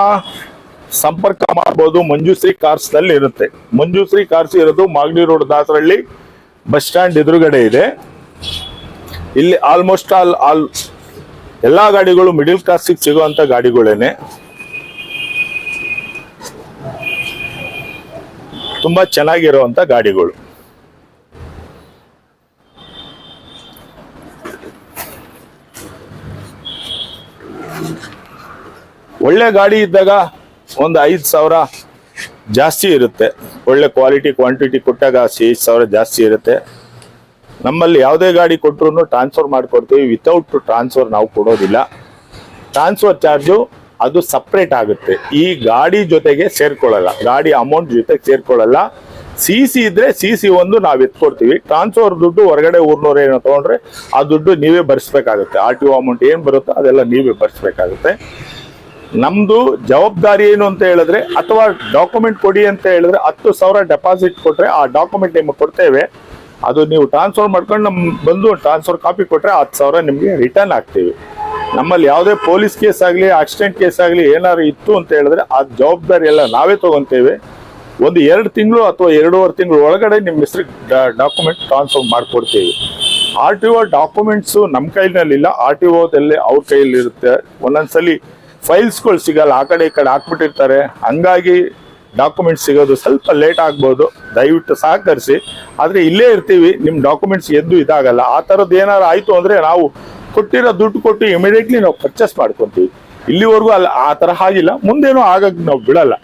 [SPEAKER 1] ಸಂಪರ್ಕ ಮಾಡ್ಬೋದು. ಮಂಜುಶ್ರೀ ಕಾರ್ಸ್ ನಲ್ಲಿ ಇರುತ್ತೆ. ಮಂಜುಶ್ರೀ ಕಾರ್ಸ್ ಇರೋದು Magadi road, Dasarahalli bus stand ಎದುರುಗಡೆ ಇದೆ. ಇಲ್ಲಿ ಆಲ್ಮೋಸ್ಟ್ ಆಲ್ ಎಲ್ಲಾ ಗಾಡಿಗಳು ಮಿಡಿಲ್ ಕ್ಲಾಸಿಗೆ ಸಿಗುವಂತ ಗಾಡಿಗಳೇನೆ. ತುಂಬಾ ಚೆನ್ನಾಗಿರುವಂತ ಗಾಡಿಗಳು. ಒಳ್ಳೆ ಗಾಡಿ ಇದ್ದಾಗ ಒಂದು 5,000 ಜಾಸ್ತಿ ಇರುತ್ತೆ. ಒಳ್ಳೆ ಕ್ವಾಲಿಟಿ ಕ್ವಾಂಟಿಟಿ ಕೊಟ್ಟಾಗ 5,000 ಜಾಸ್ತಿ ಇರುತ್ತೆ. ನಮ್ಮಲ್ಲಿ ಯಾವುದೇ ಗಾಡಿ ಕೊಟ್ಟರು ಟ್ರಾನ್ಸ್ಫರ್ ಮಾಡಿಕೊಡ್ತೀವಿ. ವಿತೌಟ್ ಟ್ರಾನ್ಸ್ಫರ್ ನಾವು ಕೊಡೋದಿಲ್ಲ. ಟ್ರಾನ್ಸ್ಫರ್ ಚಾರ್ಜು ಅದು ಸಪ್ರೇಟ್ ಆಗುತ್ತೆ. ಈ ಗಾಡಿ ಜೊತೆಗೆ ಸೇರ್ಕೊಳ್ಳಲ್ಲ, ಗಾಡಿ ಅಮೌಂಟ್ ಜೊತೆಗೆ ಸೇರ್ಕೊಳ್ಳಲ್ಲ. CC ಇದ್ರೆ CC ಒಂದು ನಾವು ಎತ್ಕೊಡ್ತೀವಿ. ಟ್ರಾನ್ಸ್ಫರ್ ದುಡ್ಡು ಹೊರಗಡೆ ಊರ್ನವ್ರು ಏನೋ ತಗೊಂಡ್ರೆ ಆ ದುಡ್ಡು ನೀವೇ ಭರಿಸ್ಬೇಕಾಗುತ್ತೆ. RTO ಅಮೌಂಟ್ ಏನು ಬರುತ್ತೋ ಅದೆಲ್ಲ ನೀವೇ ಭರಿಸ್ಬೇಕಾಗುತ್ತೆ. ನಮ್ದು ಜವಾಬ್ದಾರಿ ಏನು ಅಂತ ಹೇಳಿದ್ರೆ, ಅಥವಾ ಡಾಕ್ಯುಮೆಂಟ್ ಕೊಡಿ ಅಂತ ಹೇಳಿದ್ರೆ 10,000 ಡೆಪಾಸಿಟ್ ಕೊಟ್ರೆ ಆ ಡಾಕ್ಯುಮೆಂಟ್ ನಿಮಗೆ ಕೊಡ್ತೇವೆ. ಅದು ನೀವು ಟ್ರಾನ್ಸ್ಫರ್ ಮಾಡ್ಕೊಂಡು ಬಂದು ಟ್ರಾನ್ಸ್ಫರ್ ಕಾಪಿ ಕೊಟ್ರೆ 10,000 ನಿಮಗೆ ರಿಟರ್ನ್ ಆಗ್ತೀವಿ. ನಮ್ಮಲ್ಲಿ ಯಾವುದೇ ಪೊಲೀಸ್ ಕೇಸ್ ಆಗಲಿ, ಆಕ್ಸಿಡೆಂಟ್ ಕೇಸ್ ಆಗಲಿ ಏನಾದ್ರು ಇತ್ತು ಅಂತ ಹೇಳಿದ್ರೆ ಆ ಜವಾಬ್ದಾರಿ ಎಲ್ಲ ನಾವೇ ತಗೊಂತೇವೆ. ಒಂದು 2 ತಿಂಗಳು ಅಥವಾ 2.5 ತಿಂಗಳು ಒಳಗಡೆ ನಿಮ್ಮ ಹೆಸರಿಗೆ ಡಾಕ್ಯುಮೆಂಟ್ ಟ್ರಾನ್ಸ್ಫರ್ ಮಾಡಿಕೊಡ್ತೀವಿ. RTO ಡಾಕ್ಯುಮೆಂಟ್ಸು ನಮ್ಮ ಕೈನಲ್ಲಿಲ್ಲ, RTOದಲ್ಲಿ ಅವ್ರ ಕೈಯಲ್ಲಿ ಇರುತ್ತೆ. ಒಂದೊಂದ್ಸಲಿ ಫೈಲ್ಸ್ಗಳು ಸಿಗಲ್ಲ, ಆ ಕಡೆ ಈ ಕಡೆ ಹಾಕ್ಬಿಟ್ಟಿರ್ತಾರೆ. ಹಂಗಾಗಿ ಡಾಕ್ಯುಮೆಂಟ್ಸ್ ಸಿಗೋದು ಸ್ವಲ್ಪ ಲೇಟ್ ಆಗ್ಬೋದು. ದಯವಿಟ್ಟು ಸಹಕರಿಸಿ. ಆದರೆ ಇಲ್ಲೇ ಇರ್ತೀವಿ, ನಿಮ್ಮ ಡಾಕ್ಯುಮೆಂಟ್ಸ್ ಎದ್ದು ಇದಾಗಲ್ಲ. ಆ ಥರದ್ದು ಏನಾರು ಆಯಿತು ಅಂದರೆ ನಾವು ಕೊಟ್ಟಿರೋ ದುಡ್ಡು ಕೊಟ್ಟು ಇಮಿಡಿಯೇಟ್ಲಿ ನಾವು ಪರ್ಚೇಸ್ ಮಾಡ್ಕೊತೀವಿ. ಇಲ್ಲಿವರೆಗೂ ಆ ಥರ ಆಗಿಲ್ಲ, ಮುಂದೇನೂ ಆಗಕ್ಕೆ ನಾವು ಬಿಡಲ್ಲ.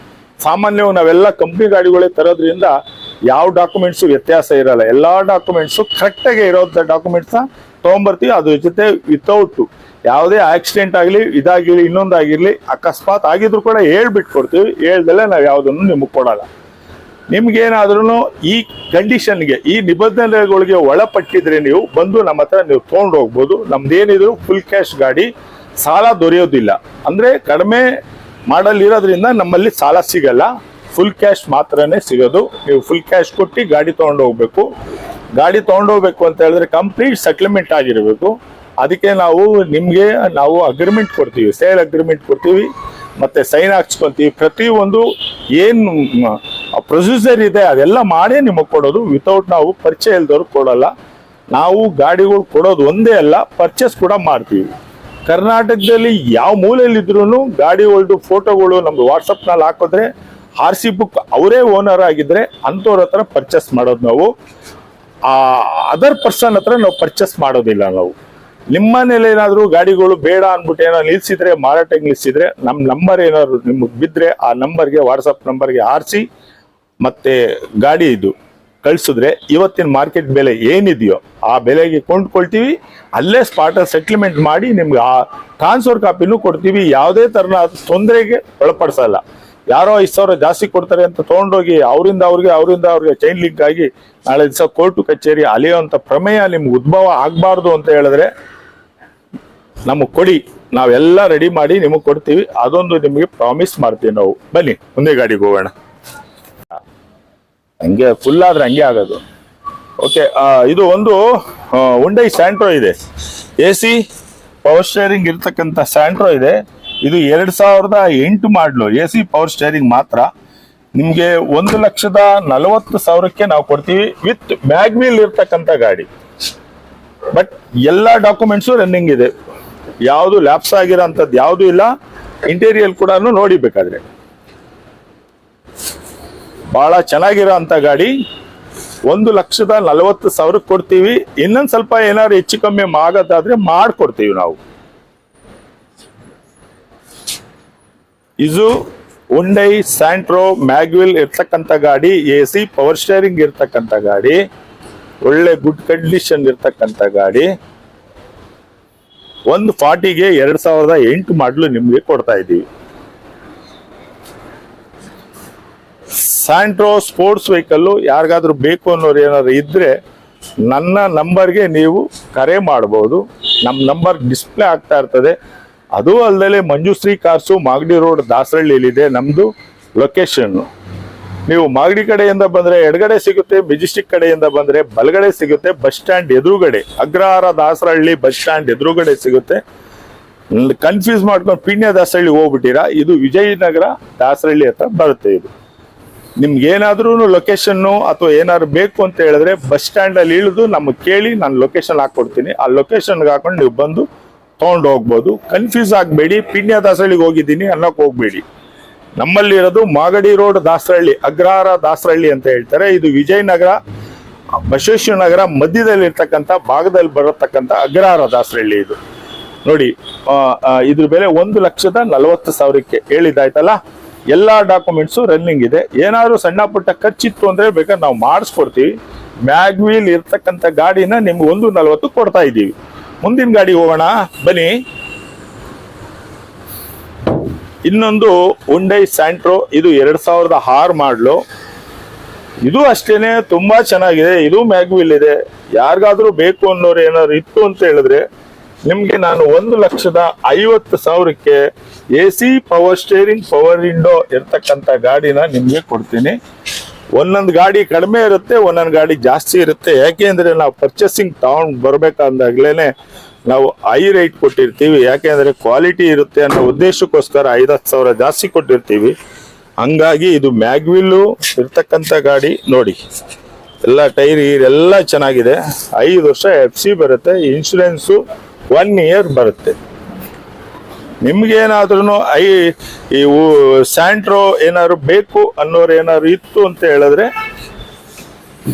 [SPEAKER 1] ಸಾಮಾನ್ಯವಾಗಿ ನಾವೆಲ್ಲ ಕಂಪ್ನಿ ಗಾಡಿಗಳೇ ತರೋದ್ರಿಂದ ಯಾವ ಡಾಕ್ಯುಮೆಂಟ್ಸ್ ವ್ಯತ್ಯಾಸ ಇರಲ್ಲ, ಎಲ್ಲಾ ಡಾಕ್ಯುಮೆಂಟ್ಸ್ ಕರೆಕ್ಟ್ ಆಗಿ ಇರೋಂಥ ಡಾಕ್ಯುಮೆಂಟ್ಸ್ ತಗೊಂಡ್ಬರ್ತೀವಿ. ಅದ್ರ ಜೊತೆ ವಿತೌಟ್ ಯಾವುದೇ ಆಕ್ಸಿಡೆಂಟ್ ಆಗಲಿ ಇದಾಗಿರ್ಲಿ ಇನ್ನೊಂದಾಗಿರ್ಲಿ ಅಕಸ್ಮಾತ್ ಆಗಿದ್ರು ಕೂಡ ಹೇಳ್ಬಿಟ್ಟು ಕೊಡ್ತೀವಿ. ಹೇಳ್ದಲ್ಲೇ ನಾವು ಯಾವುದನ್ನು ನಿಮಗೆ ಕೊಡಲ್ಲ. ನಿಮ್ಗೇನಾದ್ರೂ ಈ ಕಂಡೀಷನ್ಗೆ ಈ ನಿಬಂಧನೆಗಳಿಗೆ ಒಳಪಟ್ಟಿದ್ರೆ ನೀವು ಬಂದು ನಮ್ಮ ಹತ್ರ ನೀವು ತೊಗೊಂಡು ಹೋಗ್ಬೋದು. ನಮ್ದೇನಿದ್ರು ಫುಲ್ ಕ್ಯಾಶ್ ಗಾಡಿ, ಸಾಲ ದೊರೆಯೋದಿಲ್ಲ. ಅಂದ್ರೆ ಕಡಿಮೆ ಮಾಡಲ್ ಇರೋದ್ರಿಂದ ನಮ್ಮಲ್ಲಿ ಸಾಲ ಸಿಗಲ್ಲ, ಫುಲ್ ಕ್ಯಾಶ್ ಮಾತ್ರನೇ ಸಿಗೋದು. ನೀವು ಫುಲ್ ಕ್ಯಾಶ್ ಕೊಟ್ಟು ಗಾಡಿ ತೊಗೊಂಡು ಹೋಗ್ಬೇಕು. ಗಾಡಿ ತೊಗೊಂಡು ಹೋಗ್ಬೇಕು ಅಂತ ಹೇಳಿದ್ರೆ ಕಂಪ್ಲೀಟ್ ಸೆಟ್ಲ್ಮೆಂಟ್ ಆಗಿರಬೇಕು. ಅದಕ್ಕೆ ನಾವು ಅಗ್ರಿಮೆಂಟ್ ಕೊಡ್ತೀವಿ, ಸೇಲ್ ಅಗ್ರಿಮೆಂಟ್ ಕೊಡ್ತೀವಿ, ಮತ್ತೆ ಸೈನ್ ಹಾಕ್ಸ್ಕೊಂತೀವಿ. ಪ್ರತಿಯೊಂದು ಏನು ಪ್ರೊಸೀಜರ್ ಇದೆ ಅದೆಲ್ಲ ಮಾಡೇ ನಿಮಗೆ ಕೊಡೋದು. ವಿತೌಟ್ ನಾವು ಪರಿಚಯ ಇಲ್ದವ್ರು ಕೊಡಲ್ಲ. ನಾವು ಗಾಡಿಗಳು ಕೊಡೋದು ಒಂದೇ ಅಲ್ಲ, ಪರ್ಚೇಸ್ ಕೂಡ ಮಾಡ್ತೀವಿ. ಕರ್ನಾಟಕದಲ್ಲಿ ಯಾವ ಮೂಲೆಯಲ್ಲಿದ್ರು ಗಾಡಿಗಳದ್ದು ಫೋಟೋಗಳು ನಮ್ದು ವಾಟ್ಸಪ್ನಲ್ಲಿ ಹಾಕಿದ್ರೆ RC ಬುಕ್ ಅವರೇ ಓನರ್ ಆಗಿದ್ರೆ ಅಂಥವ್ರ ಹತ್ರ ಪರ್ಚೇಸ್ ಮಾಡೋದು ನಾವು. ಅದರ್ ಪರ್ಸನ್ ಹತ್ರ ನಾವು ಪರ್ಚೇಸ್ ಮಾಡೋದಿಲ್ಲ. ನಾವು ನಿಮ್ಮನೇಲಿ ಏನಾದ್ರು ಗಾಡಿಗಳು ಬೇಡ ಅನ್ಬಿಟ್ಟು ಏನೋ ನಿಲ್ಸಿದ್ರೆ, ಮಾರಾಟಕ್ಕೆ ನಿಲ್ಸಿದ್ರೆ, ನಮ್ಮ ನಂಬರ್ ಏನಾದ್ರು ನಿಮಗೆ ಬಿದ್ದರೆ ಆ ನಂಬರ್ಗೆ ವಾಟ್ಸಪ್ ನಂಬರ್ಗೆ ಆರಿಸಿ ಮತ್ತೆ ಗಾಡಿ ಇದು ಕಳಿಸಿದ್ರೆ ಇವತ್ತಿನ ಮಾರ್ಕೆಟ್ ಬೆಲೆ ಏನಿದೆಯೋ ಆ ಬೆಲೆಗೆ ಕೊಂಡ್ಕೊಳ್ತೀವಿ. ಅಲ್ಲೇ ಸ್ಪಾಟಲ್ಲಿ ಸೆಟ್ಲ್ಮೆಂಟ್ ಮಾಡಿ ನಿಮ್ಗೆ ಆ ಟ್ರಾನ್ಸ್ಫರ್ ಕಾಪಿನೂ ಕೊಡ್ತೀವಿ. ಯಾವುದೇ ತರನ ತೊಂದರೆಗೆ ಒಳಪಡಿಸಲ್ಲ. ಯಾರೋ 5,000 ಜಾಸ್ತಿ ಕೊಡ್ತಾರೆ ಅಂತ ತೊಗೊಂಡೋಗಿ ಅವರಿಂದ ಅವ್ರಿಗೆ ಚೈನ್ ಲಿಂಕ್ ಆಗಿ ನಾಳೆ ದಿವಸ ಕೋರ್ಟು ಕಚೇರಿ ಅಲಿಯುವಂಥ ಪ್ರಮೇಯ ನಿಮ್ಗೆ ಉದ್ಭವ ಆಗಬಾರ್ದು ಅಂತ ಹೇಳಿದ್ರೆ ನಮಗೆ ಕೊಡಿ, ನಾವೆಲ್ಲ ರೆಡಿ ಮಾಡಿ ನಿಮಗೆ ಕೊಡ್ತೀವಿ. ಅದೊಂದು ನಿಮಗೆ ಪ್ರಾಮಿಸ್ ಮಾಡ್ತೀವಿ ನಾವು. ಬನ್ನಿ ಮುಂದೆ ಗಾಡಿಗೆ ಹೋಗೋಣ. ಹಂಗೆ ಫುಲ್ ಆದ್ರೆ ಹಂಗೆ ಆಗೋದು. ಓಕೆ, ಇದು ಒಂದು ಹುಂಡೈ ಸ್ಯಾಂಟ್ರೋ ಇದೆ, AC ಪವರ್ ಸ್ಟೇರಿಂಗ್ ಇರ್ತಕ್ಕಂಥ ಸ್ಯಾಂಟ್ರೋ ಇದೆ. ಇದು 2008 ಮಾಡಲು AC ಪವರ್ ಸ್ಟೇರಿಂಗ್ ಮಾತ್ರ. ನಿಮ್ಗೆ 1,40,000ಕ್ಕೆ ನಾವು ಕೊಡ್ತೀವಿ ವಿತ್ ಮ್ಯಾಗ್ವೀಲ್ ಇರ್ತಕ್ಕಂಥ ಗಾಡಿ. ಬಟ್ ಎಲ್ಲಾ ಡಾಕ್ಯುಮೆಂಟ್ಸು ರನ್ನಿಂಗ್ ಇದೆ, ಯಾವುದು ಲ್ಯಾಪ್ಸ್ ಆಗಿರೋಂಥದ್ದು ಯಾವುದು ಇಲ್ಲ. ಇಂಟೀರಿಯರ್ ಕೂಡ ನೋಡಿ ಬೇಕಾದ್ರೆ ಬಹಳ ಚೆನ್ನಾಗಿರೋ ಅಂತ ಗಾಡಿ. 1,40,000 ಕೊಡ್ತೀವಿ. ಇನ್ನೊಂದ್ ಸ್ವಲ್ಪ ಏನಾದ್ರು ಹೆಚ್ಚು ಕಮ್ಮಿ ಆಗೋದಾದ್ರೆ ಮಾಡ್ಕೊಡ್ತೀವಿ ನಾವು. ಇದು ಹುಂಡೈ ಸ್ಯಾಂಟ್ರೋ ಮ್ಯಾಗ್ವಿಲ್ ಇರ್ತಕ್ಕಂಥ ಗಾಡಿ, AC ಪವರ್ ಸ್ಟೇರಿಂಗ್ ಇರ್ತಕ್ಕಂಥ ಗಾಡಿ, ಒಳ್ಳೆ ಗುಡ್ ಕಂಡೀಷನ್ ಇರ್ತಕ್ಕಂಥ ಗಾಡಿ. 140ಗೆ 2008 ಮಾಡಲು ನಿಮ್ಗೆ ಕೊಡ್ತಾ ಇದ್ದೀವಿ. ಸ್ಯಾಂಟ್ರೋ ಸ್ಪೋರ್ಟ್ಸ್ ವೆಹಿಕಲ್ ಯಾರಿಗಾದ್ರೂ ಬೇಕು ಅನ್ನೋರು ಏನಾದ್ರು ಇದ್ರೆ ನನ್ನ ನಂಬರ್ಗೆ ನೀವು ಕರೆ ಮಾಡಬಹುದು. ನಮ್ಮ ನಂಬರ್ ಡಿಸ್ಪ್ಲೇ ಆಗ್ತಾ ಇರ್ತದೆ. ಅದು ಅಲ್ಲದೆ ಮಂಜುಶ್ರೀ ಕಾರ್ಸು ಮಾಗಡಿ ರೋಡ್ ದಾಸರಳ್ಳಿಯಲ್ಲಿದೆ ನಮ್ದು ಲೊಕೇಶನ್. ನೀವು ಮಾಗಡಿ ಕಡೆಯಿಂದ ಬಂದ್ರೆ ಎಡಗಡೆ ಸಿಗುತ್ತೆ, ಮೆಜೆಸ್ಟಿಕ್ ಕಡೆಯಿಂದ ಬಂದ್ರೆ ಬಲಗಡೆ ಸಿಗುತ್ತೆ. ಬಸ್ ಸ್ಟ್ಯಾಂಡ್ ಎದುರುಗಡೆ, ಅಗ್ರಹಾರ ದಾಸರಹಳ್ಳಿ ಬಸ್ ಸ್ಟ್ಯಾಂಡ್ ಎದುರುಗಡೆ ಸಿಗುತ್ತೆ. ಕನ್ಫ್ಯೂಸ್ ಮಾಡ್ಕೊಂಡು ಪಿಣ್ಯ ದಾಸರಳ್ಳಿ ಹೋಗ್ಬಿಟ್ಟಿರಾ, ಇದು ವಿಜಯನಗರ ದಾಸರಳ್ಳಿ ಹತ್ರ ಬರುತ್ತೆ. ಇದು ನಿಮ್ಗೆ ಏನಾದ್ರೂ ಲೊಕೇಶನ್ನು ಅಥವಾ ಏನಾದ್ರು ಬೇಕು ಅಂತ ಹೇಳಿದ್ರೆ ಬಸ್ ಸ್ಟ್ಯಾಂಡ್ ಅಲ್ಲಿ ಇಳಿದು ನಮಗೆ ಕೇಳಿ, ನಾನು ಲೊಕೇಶನ್ ಹಾಕೊಡ್ತೀನಿ. ಆ ಲೊಕೇಶನ್ಗೆ ಹಾಕೊಂಡು ನೀವು ಬಂದು ತಗೊಂಡು ಹೋಗ್ಬೋದು. ಕನ್ಫ್ಯೂಸ್ ಆಗಬೇಡಿ, ಪಿಣ್ಯ ದಾಸರಳ್ಳಿಗೆ ಹೋಗಿದ್ದೀನಿ ಅನ್ನೋಕೆ ಹೋಗ್ಬೇಡಿ. ನಮ್ಮಲ್ಲಿ ಇರೋದು ಮಾಗಡಿ ರೋಡ್ ದಾಸರಹಳ್ಳಿ, ಅಗ್ರಹಾರ ದಾಸರಹಳ್ಳಿ ಅಂತ ಹೇಳ್ತಾರೆ. ಇದು ವಿಜಯನಗರ ಬಸವೇಶ್ವರ ನಗರ ಮಧ್ಯದಲ್ಲಿ ಇರ್ತಕ್ಕಂಥ ಭಾಗದಲ್ಲಿ ಬರತಕ್ಕಂಥ ಅಗ್ರಹಾರ ದಾಸರಹಳ್ಳಿ. ಇದು ನೋಡಿ, ಇದ್ರ ಬೆಲೆ 1,40,000ಕ್ಕೆ ಹೇಳಿದಾಯ್ತಲ್ಲ. ಎಲ್ಲಾ ಡಾಕ್ಯುಮೆಂಟ್ಸು ರನ್ನಿಂಗ್ ಇದೆ. ಏನಾದ್ರು ಸಣ್ಣ ಪುಟ್ಟ ಖರ್ಚಿತ್ತು ಅಂದ್ರೆ ಬೇಕಾದ್ರೆ ನಾವು ಮಾಡಿಸ್ಕೊಡ್ತೀವಿ. ಮ್ಯಾಗ್ವೀಲ್ ಇರ್ತಕ್ಕಂಥ ಗಾಡಿನ ನಿಮ್ಗೆ 1,40 ಕೊಡ್ತಾ ಇದ್ದೀವಿ. ಮುಂದಿನ ಗಾಡಿ ಹೋಗೋಣ ಬನ್ನಿ. ಇನ್ನೊಂದು ಹುಂಡೈ ಸ್ಯಾಂಟ್ರೋ, ಇದು 2006 ಮಾಡಲು. ಇದು ಅಷ್ಟೇನೆ ತುಂಬಾ ಚೆನ್ನಾಗಿದೆ. ಇದು ಮ್ಯಾಗ್ವೀಲ್ ಇದೆ. ಯಾರಿಗಾದ್ರೂ ಬೇಕು ಅನ್ನೋರು ಏನಾದ್ರು ಇತ್ತು ಅಂತ ಹೇಳಿದ್ರೆ ನಿಮ್ಗೆ ನಾನು 1,50,000ಕ್ಕೆ AC power steering power window ಇರ್ತಕ್ಕಂಥ ಗಾಡಿನ ನಿಮ್ಗೆ ಕೊಡ್ತೀನಿ. ಒಂದೊಂದು ಗಾಡಿ ಕಡಿಮೆ ಇರುತ್ತೆ, ಒಂದೊಂದು ಗಾಡಿ ಜಾಸ್ತಿ ಇರುತ್ತೆ. ಯಾಕೆಂದ್ರೆ ನಾವು ಪರ್ಚೇಸಿಂಗ್ ತಗೊಂಡ್ ಬರ್ಬೇಕಾದಾಗ್ಲೇನೆ ನಾವು ಹೈ ರೇಟ್ ಕೊಟ್ಟಿರ್ತೀವಿ. ಯಾಕೆಂದ್ರೆ ಕ್ವಾಲಿಟಿ ಇರುತ್ತೆ ಅನ್ನೋ ಉದ್ದೇಶಕ್ಕೋಸ್ಕರ 5,000 ಜಾಸ್ತಿ ಕೊಟ್ಟಿರ್ತೀವಿ. ಹಂಗಾಗಿ ಇದು ಮ್ಯಾಗ್ವಿಲ್ಲು ಇರ್ತಕ್ಕಂಥ ಗಾಡಿ. ನೋಡಿ, ಎಲ್ಲ ಟೈರ್ ಎಲ್ಲ ಚೆನ್ನಾಗಿದೆ. 5 ವರ್ಷ FC ಬರುತ್ತೆ. ಇನ್ಶೂರೆನ್ಸು 1 ಇಯರ್ ಬರುತ್ತೆ. ನಿಮ್ಗೇನಾದ್ರೂ ಈ ಸ್ಯಾಂಟ್ರೋ ಏನಾದ್ರು ಬೇಕು ಅನ್ನೋರು ಏನಾದ್ರು ಇತ್ತು ಅಂತ ಹೇಳಿದ್ರೆ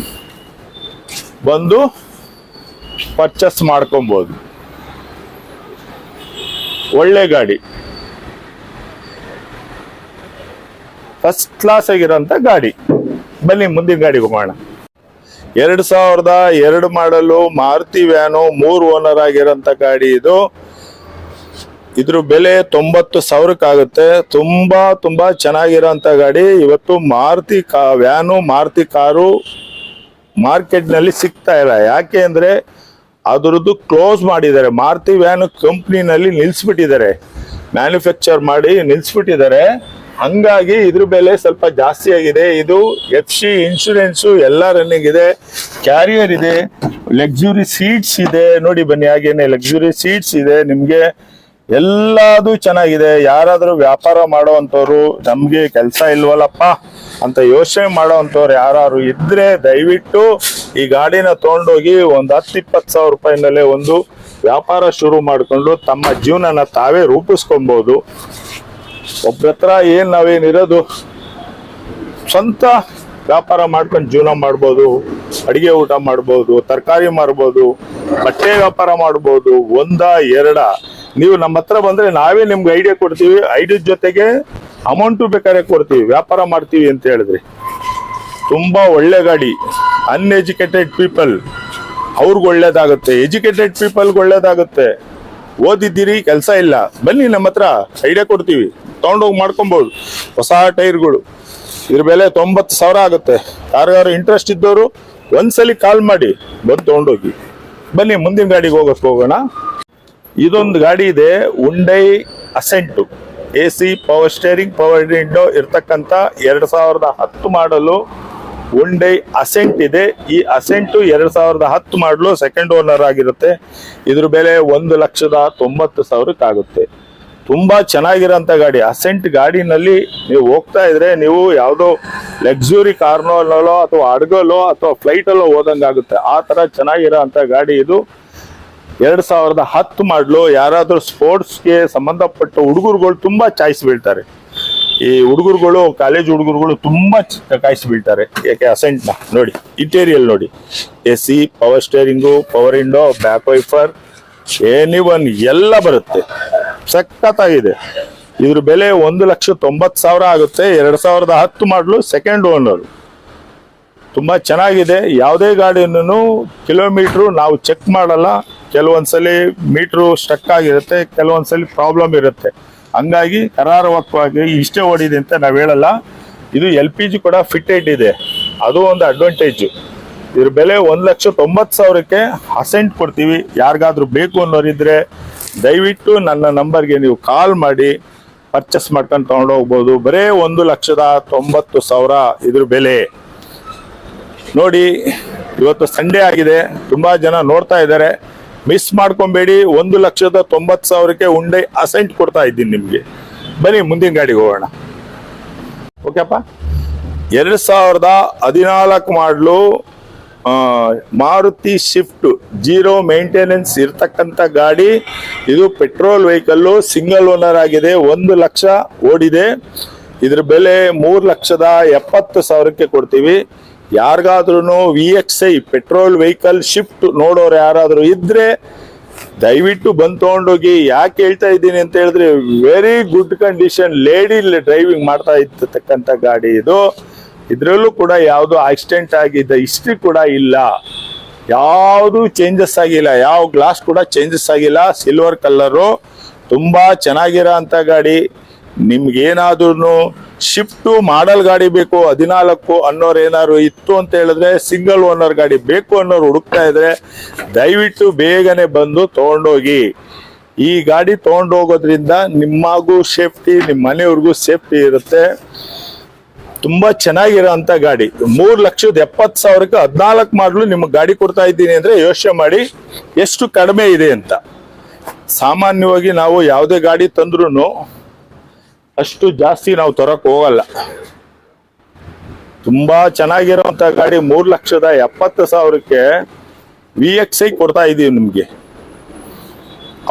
[SPEAKER 1] ಬಂದು ಪರ್ಚೇಸ್ ಮಾಡ್ಕೊಬಹುದು. ಒಳ್ಳೆ ಗಾಡಿ, ಫಸ್ಟ್ ಕ್ಲಾಸ್ ಆಗಿರೋಂಥ ಗಾಡಿ. ಬನ್ನಿ ಮುಂದಿನ ಗಾಡಿಗೆ ಹೋಗೋಣ. 2002 ಮಾಡಲು ಮಾರುತಿ ವ್ಯಾನು 3 ಓನರ್ ಆಗಿರೋಂಥ ಗಾಡಿ ಇದು. ಇದ್ರ ಬೆಲೆ 90,000 ಆಗುತ್ತೆ. ತುಂಬಾ ಚೆನ್ನಾಗಿರೋಂಥ ಗಾಡಿ. ಇವತ್ತು Maruti van Maruti car market ನಲ್ಲಿ ಸಿಗ್ತಾ ಇಲ್ಲ. ಯಾಕೆ ಅಂದ್ರೆ ಅದರದ್ದು ಕ್ಲೋಸ್ ಮಾಡಿದ್ದಾರೆ. ಮಾರುತಿ ವ್ಯಾನು ಕಂಪ್ನಿನಲ್ಲಿ ನಿಲ್ಸ್ಬಿಟ್ಟಿದ್ದಾರೆ, ಮ್ಯಾನುಫ್ಯಾಕ್ಚರ್ ಮಾಡಿ ನಿಲ್ಸ್ಬಿಟ್ಟಿದ್ದಾರೆ. ಹಂಗಾಗಿ ಇದ್ರ ಬೆಲೆ ಸ್ವಲ್ಪ ಜಾಸ್ತಿ ಆಗಿದೆ. ಇದು FC ಇನ್ಶೂರೆನ್ಸು ಎಲ್ಲ ರನ್ನಿಂಗ್ ಇದೆ, ಕ್ಯಾರಿಯರ್ ಇದೆ, ಲಕ್ಸುರಿ ಸೀಟ್ಸ್ ಇದೆ. ನೋಡಿ ಬನ್ನಿ, ಹಾಗೇನೆ ಲಕ್ಸುರಿ ಸೀಟ್ಸ್ ಇದೆ. ನಿಮ್ಗೆ ಎಲ್ಲದು ಚೆನ್ನಾಗಿದೆ. ಯಾರಾದ್ರೂ ವ್ಯಾಪಾರ ಮಾಡೋವಂಥವ್ರು, ನಮ್ಗೆ ಕೆಲಸ ಇಲ್ವಲ್ಲಪ್ಪ ಅಂತ ಯೋಚನೆ ಮಾಡೋವಂಥವ್ರು ಯಾರು ಇದ್ರೆ ದಯವಿಟ್ಟು ಈ ಗಾಡಿನ ತಗೊಂಡೋಗಿ ಒಂದು 10-20 ಸಾವಿರ ರೂಪಾಯಿನಲ್ಲೇ ಒಂದು ವ್ಯಾಪಾರ ಶುರು ಮಾಡಿಕೊಂಡು ತಮ್ಮ ಜೀವನನ ತಾವೇ ರೂಪಿಸ್ಕೊಬಹುದು. ಒಬ್ಬರ ಹತ್ರ ನಾವೇನಿರೋದು ಸ್ವಂತ ವ್ಯಾಪಾರ ಮಾಡ್ಕೊಂಡು ಜೀವನ ಮಾಡ್ಬೋದು. ಅಡಿಗೆ ಊಟ ಮಾಡ್ಬೋದು, ತರಕಾರಿ ಮಾರ್ಬೋದು, ಬಟ್ಟೆ ವ್ಯಾಪಾರ ಮಾಡ್ಬೋದು. 1-2 ನೀವು ನಮ್ಮ ಹತ್ರ ಬಂದ್ರೆ ನಾವೇ ನಿಮ್ಗೆ ಐಡಿಯಾ ಕೊಡ್ತೀವಿ. ಐಡಿಯಾ ಜೊತೆಗೆ ಅಮೌಂಟು ಬೇಕಾದ್ರೆ ಕೊಡ್ತೀವಿ. ವ್ಯಾಪಾರ ಮಾಡ್ತೀವಿ ಅಂತ ಹೇಳಿದ್ರಿ. ತುಂಬಾ ಒಳ್ಳೆ ಗಾಡಿ. ಅನ್ಎಜುಕೇಟೆಡ್ ಪೀಪಲ್ ಅವ್ರಿಗೆ ಒಳ್ಳೇದಾಗುತ್ತೆ, ಎಜುಕೇಟೆಡ್ ಪೀಪಲ್ಗೆ ಒಳ್ಳೇದಾಗುತ್ತೆ. ಓದಿದ್ದೀರಿ, ಕೆಲಸ ಇಲ್ಲ, ಬನ್ನಿ ನಮ್ಮ ಹತ್ರ ಐಡಿಯಾ ಕೊಡ್ತೀವಿ, ತಗೊಂಡೋಗಿ ಮಾಡ್ಕೊಬಹುದು. ಹೊಸ ಟೈರ್ಗಳು, ಇದ್ರ ಬೆಲೆ 90,000 ಆಗುತ್ತೆ. ಯಾರ್ಯಾರು ಇಂಟ್ರೆಸ್ಟ್ ಇದ್ದವರು ಒಂದ್ಸಲಿ ಕಾಲ್ ಮಾಡಿ ಬಂದು ತಗೊಂಡೋಗಿ. ಬನ್ನಿ ಮುಂದಿನ ಗಾಡಿಗೆ ಹೋಗೋಣ. ಇದೊಂದು ಗಾಡಿ ಇದೆ, Hyundai Accent. AC power steering, power window ಇರ್ತಕ್ಕಂಥ 2010 ಮಾಡಲು ಹುಂಡೈ ಅಸೆಂಟ್ ಇದೆ. ಈ ಅಸೆಂಟು 2010 ಮಾಡಲು ಸೆಕೆಂಡ್ ಓನರ್ ಆಗಿರುತ್ತೆ. ಇದ್ರ ಬೆಲೆ 1,90,000 ಆಗುತ್ತೆ. ತುಂಬಾ ಚೆನ್ನಾಗಿರೋಂಥ ಗಾಡಿ. ಅಸೆಂಟ್ ಗಾಡಿನಲ್ಲಿ ನೀವು ಹೋಗ್ತಾ ಇದ್ರೆ ನೀವು ಯಾವುದೋ ಲಕ್ಸುರಿ ಕಾರ್ನಲ್ಲೋ ಅಥವಾ ಹಡಗಲ್ಲೋ ಅಥವಾ ಫ್ಲೈಟಲ್ಲೋ ಹೋದಂಗಾಗುತ್ತೆ. ಆ ತರ ಚೆನ್ನಾಗಿರೋ ಅಂತ ಗಾಡಿ ಇದು. 2010 ಮಾಡಲು. ಯಾರಾದ್ರೂ ಸ್ಪೋರ್ಟ್ಸ್ಗೆ ಸಂಬಂಧಪಟ್ಟ ಹುಡುಗರುಗಳು ತುಂಬಾ ಚಾಯ್ಸ್ ಬೀಳ್ತಾರೆ. ಈ ಹುಡುಗರುಗಳು, ಕಾಲೇಜ್ ಹುಡುಗರುಗಳು ತುಂಬಾ ಕಾಯಿಸಿ ಬೀಳ್ತಾರೆ. ಯಾಕೆ ಅಸೆಂಟ್ನ ನೋಡಿ, ಇಂಟೀರಿಯಲ್ ನೋಡಿ, AC power steering, power window, back wiper, anyone ಎಲ್ಲ ಬರುತ್ತೆ. ಸಖತ್ತಾಗಿದೆ. ಇದ್ರ ಬೆಲೆ 1,90,000 ಆಗುತ್ತೆ. 2010 ಮಾಡಲು ಸೆಕೆಂಡ್ ಓನರ್. ತುಂಬಾ ಚೆನ್ನಾಗಿದೆ. ಯಾವುದೇ ಗಾಡಿಯನ್ನು ಕಿಲೋಮೀಟ್ರು ನಾವು ಚೆಕ್ ಮಾಡಲ್ಲ. ಕೆಲವೊಂದ್ಸಲಿ ಮೀಟ್ರು ಸ್ಟಕ್ ಆಗಿರುತ್ತೆ, ಕೆಲವೊಂದ್ಸಲಿ ಪ್ರಾಬ್ಲಮ್ ಇರುತ್ತೆ. ಹಂಗಾಗಿ ಕರಾರುವಕ್ಕಾಗಿ ಇಷ್ಟೇ ಓಡಿದೆ ಅಂತ ನಾವು ಹೇಳಲ್ಲ. ಇದು LPG ಕೂಡ ಫಿಟೆಡ್ ಇದೆ, ಅದು ಒಂದು ಅಡ್ವಾಂಟೇಜ್. ಇದ್ರ ಬೆಲೆ 1,90,000ಕ್ಕೆ ಅಸೆಂಟ್ ಕೊಡ್ತೀವಿ. ಯಾರಿಗಾದ್ರೂ ಬೇಕು ಅನ್ನೋರಿದ್ರೆ ದಯವಿಟ್ಟು ನನ್ನ ನಂಬರ್ಗೆ ನೀವು ಕಾಲ್ ಮಾಡಿ ಪರ್ಚೇಸ್ ಮಾಡ್ಕೊಂಡು ತಗೊಂಡೋಗ್ಬೋದು. ಬರೇ 1,90,000 ಇದ್ರ ಬೆಲೆ. ನೋಡಿ, ಇವತ್ತು ಸಂಡೇ ಆಗಿದೆ, ತುಂಬಾ ಜನ ನೋಡ್ತಾ ಇದ್ದಾರೆ. ಮಿಸ್ ಮಾಡ್ಕೊಬೇಡಿ. 1,90,000ಕ್ಕೆ ಹುಂಡೈ ಅಸೆಂಟ್ ಕೊಡ್ತಾ ಇದ್ದೀನಿ ನಿಮ್ಗೆ. ಬನ್ನಿ ಮುಂದಿನ ಗಾಡಿಗೆ ಹೋಗೋಣ. ಓಕೆಪ್ಪ. 2014 ಮಾಡಲು ಮಾರುತಿ ಶಿಫ್ಟ್, 0 ಮೇಂಟೆನೆನ್ಸ್ ಇರ್ತಕ್ಕಂಥ ಗಾಡಿ ಇದು. ಪೆಟ್ರೋಲ್ ವೆಹಿಕಲ್, ಸಿಂಗಲ್ ಓನರ್ ಆಗಿದೆ. 1 ಲಕ್ಷ ಓಡಿದೆ. ಇದ್ರ ಬೆಲೆ 3,70,000ಕ್ಕೆ ಕೊಡ್ತೀವಿ. ಯಾರಿಗಾದ್ರೂ VXI ಪೆಟ್ರೋಲ್ ವೆಹಿಕಲ್ ಶಿಫ್ಟ್ ನೋಡೋರು ಯಾರಾದ್ರೂ ಇದ್ರೆ ದಯವಿಟ್ಟು ಬಂದು ತಗೊಂಡೋಗಿ. ಯಾಕೆ ಹೇಳ್ತಾ ಇದ್ದೀನಿ ಅಂತ ಹೇಳಿದ್ರೆ, very good condition, lady driving ಮಾಡ್ತಾ ಇರ್ತಕ್ಕಂಥ ಗಾಡಿ ಇದು. ಇದ್ರಲ್ಲೂ ಕೂಡ ಯಾವುದು ಆಕ್ಸಿಡೆಂಟ್ ಆಗಿದ್ದ ಹಿಸ್ಟ್ರಿ ಕೂಡ ಇಲ್ಲ, ಯಾವುದು ಚೇಂಜಸ್ ಆಗಿಲ್ಲ, ಯಾವ ಗ್ಲಾಸ್ ಕೂಡ ಚೇಂಜಸ್ ಆಗಿಲ್ಲ. ಸಿಲ್ವರ್ ಕಲರು, ತುಂಬಾ ಚೆನ್ನಾಗಿರೋ ಅಂತ ಗಾಡಿ. ನಿಮ್ಗೇನಾದ್ರೂ ಶಿಫ್ಟ್ ಮಾಡಲ್ ಗಾಡಿ ಬೇಕು 14 ಅನ್ನೋರು ಏನಾದ್ರು ಇತ್ತು ಅಂತ ಹೇಳಿದ್ರೆ, ಸಿಂಗಲ್ ಓನರ್ ಗಾಡಿ ಬೇಕು ಅನ್ನೋರು ಹುಡುಕ್ತಾ ಇದ್ರೆ ದಯವಿಟ್ಟು ಬೇಗನೆ ಬಂದು ತಗೊಂಡೋಗಿ. ಈ ಗಾಡಿ ತಗೊಂಡೋಗೋದ್ರಿಂದ ನಿಮಗೂ ಸೇಫ್ಟಿ, ನಿಮ್ಮ ಮನೆಯವ್ರಿಗೂ ಸೇಫ್ಟಿ ಇರುತ್ತೆ. ತುಂಬಾ ಚೆನ್ನಾಗಿರೋ ಅಂತ ಗಾಡಿ. 3,70,000ಕ್ಕೆ 14 ಮಾಡಲು ನಿಮ್ಗೆ ಗಾಡಿ ಕೊಡ್ತಾ ಇದ್ದೀನಿ ಅಂದ್ರೆ ಯೋಚನೆ ಮಾಡಿ ಎಷ್ಟು ಕಡಿಮೆ ಇದೆ ಅಂತ. ಸಾಮಾನ್ಯವಾಗಿ ನಾವು ಯಾವುದೇ ಗಾಡಿ ತಂದ್ರೂ ಅಷ್ಟು ಜಾಸ್ತಿ ನಾವು ತರಕ್ ಹೋಗಲ್ಲ. ತುಂಬಾ ಚೆನ್ನಾಗಿರೋಂಥ ಗಾಡಿ 3,70,000ಕ್ಕೆ VXI ಕೊಡ್ತಾ ಇದೀವಿ ನಿಮ್ಗೆ.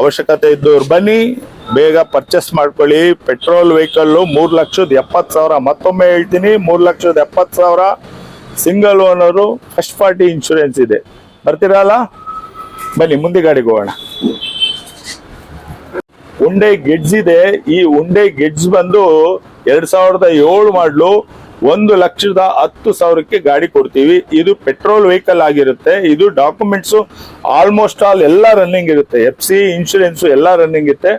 [SPEAKER 1] ಅವಶ್ಯಕತೆ ಇದ್ದವ್ರು ಬನ್ನಿ, ಬೇಗ ಪರ್ಚೇಸ್ ಮಾಡ್ಕೊಳ್ಳಿ. Petrol vehicle 3,70,000. ಮತ್ತೊಮ್ಮೆ ಹೇಳ್ತೀನಿ, 3,70,000. Single owner, first party insurance ಇದೆ. ಬರ್ತೀರಲ್ಲ, ಬನ್ನಿ ಮುಂದೆ ಗಾಡಿಗೆ ಹೋಗೋಣ. ಹುಂಡೈ ಗೆಡ್ಸ್ ಇದೆ. ಈ ಹುಂಡೈ ಗೆಡ್ಸ್ ಬಂದು 2007 ಮಾಡಲು 1,10,000ಕ್ಕೆ ಗಾಡಿ ಕೊಡ್ತೀವಿ. ಇದು ಪೆಟ್ರೋಲ್ ವೆಹಿಕಲ್ ಆಗಿರುತ್ತೆ. ಇದು ಡಾಕ್ಯುಮೆಂಟ್ಸ್ ಆಲ್ಮೋಸ್ಟ್ ಆಲ್ ಎಲ್ಲ ರನ್ನಿಂಗ್ ಇರುತ್ತೆ. FC ಇನ್ಶೂರೆನ್ಸ್ ಎಲ್ಲ ರನ್ನಿಂಗ್ ಇರುತ್ತೆ.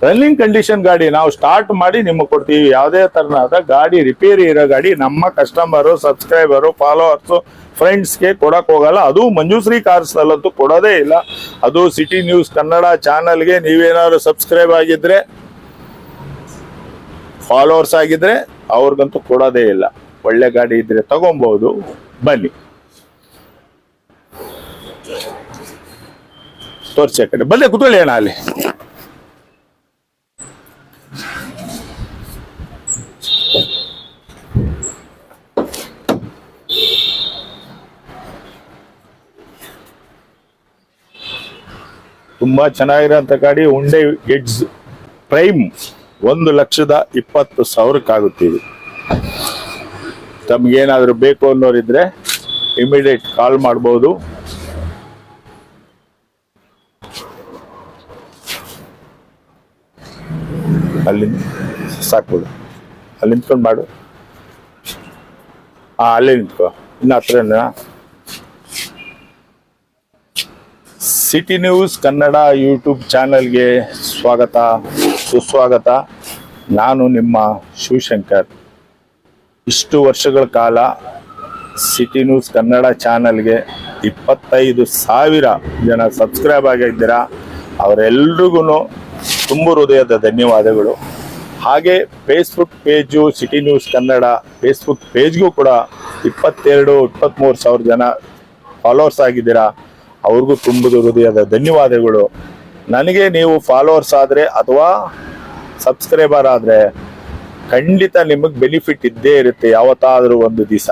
[SPEAKER 1] ರನ್ನಿಂಗ್ ಕಂಡೀಷನ್ ಗಾಡಿ ನಾವು ಸ್ಟಾರ್ಟ್ ಮಾಡಿ ನಿಮಗೆ ಕೊಡ್ತೀವಿ. ಯಾವುದೇ ತರನಾದ ಗಾಡಿ ರಿಪೇರಿ ಇರೋ ಗಾಡಿ ನಮ್ಮ ಕಸ್ಟಮರು, ಸಬ್ಸ್ಕ್ರೈಬರು, ಫಾಲೋವರ್ಸು, ಫ್ರೆಂಡ್ಸ್ಗೆ ಕೊಡಕ್ ಹೋಗಲ್ಲ. ಅದು ಮಂಜುಶ್ರೀ ಕಾರ್ಸ್ ಅಲ್ಲಂತೂ ಕೊಡೋದೇ ಇಲ್ಲ. ಅದು ಸಿಟಿ ನ್ಯೂಸ್ ಕನ್ನಡ ಚಾನಲ್ಗೆ ನೀವೇನಾದ್ರು ಸಬ್ಸ್ಕ್ರೈಬ್ ಆಗಿದ್ರೆ, ಫಾಲೋವರ್ಸ್ ಆಗಿದ್ರೆ ಅವ್ರಿಗಂತೂ ಕೊಡೋದೇ ಇಲ್ಲ. ಒಳ್ಳೆ ಗಾಡಿ ಇದ್ರೆ ತಗೊಬಹುದು. ಬನ್ನಿ ತೋರಿಸಿ ಆ ಕಡೆ ಬಂದೆ ಕೂತ್ಕೊಳ್ಳಿ ಅಣ್ಣ. ಅಲ್ಲಿ ತುಂಬಾ ಚೆನ್ನಾಗಿರೋಂಥ ಗಾಡಿ ಹುಂಡೈ ಎಡ್ಜ್ ಪ್ರೈಮ್ 1,20,000 ತಮ್ಗೇನಾದ್ರೂ ಬೇಕು ಅನ್ನೋರಿದ್ರೆ ಇಮಿಡಿಯೇಟ್ ಕಾಲ್ ಮಾಡ್ಬೋದು. ಅಲ್ಲಿ ಸಾಕ್ಬೋದು, ಅಲ್ಲಿ ನಿಂತ್ಕೊಂಡು ಮಾಡು. ಅಲ್ಲೇ ನಿಂತ್ಕೋ, ಇನ್ನು ಹತ್ರನ. ಸಿಟಿ ನ್ಯೂಸ್ ಕನ್ನಡ ಯೂಟ್ಯೂಬ್ ಚಾನಲ್ಗೆ ಸ್ವಾಗತ, ಸುಸ್ವಾಗತ. ನಾನು ನಿಮ್ಮ ಶಿವಶಂಕರ್. ಇಷ್ಟು ವರ್ಷಗಳ ಕಾಲ ಸಿಟಿ ನ್ಯೂಸ್ ಕನ್ನಡ ಚಾನಲ್ಗೆ 25,000 ಜನ ಸಬ್ಸ್ಕ್ರೈಬ್ ಆಗಿದ್ದೀರಾ. ಅವರೆಲ್ರಿಗೂ ತುಂಬ ಹೃದಯದ ಧನ್ಯವಾದಗಳು. ಹಾಗೆ Facebook page city news Kannada Facebook ಪೇಜ್ಗೂ ಕೂಡ 22-23 ಸಾವಿರ ಜನ ಫಾಲೋವರ್ಸ್ ಆಗಿದ್ದೀರಾ. ಅವ್ರಿಗೂ ತುಂಬ ಹೃದಯದ ಧನ್ಯವಾದಗಳು. ನನಗೆ ನೀವು ಫಾಲೋವರ್ಸ್ ಆದರೆ ಅಥವಾ ಸಬ್ಸ್ಕ್ರೈಬರ್ ಆದರೆ ಖಂಡಿತ ನಿಮಗೆ ಬೆನಿಫಿಟ್ ಇದ್ದೇ ಇರುತ್ತೆ. ಯಾವತ್ತಾದರೂ ಒಂದು ದಿವಸ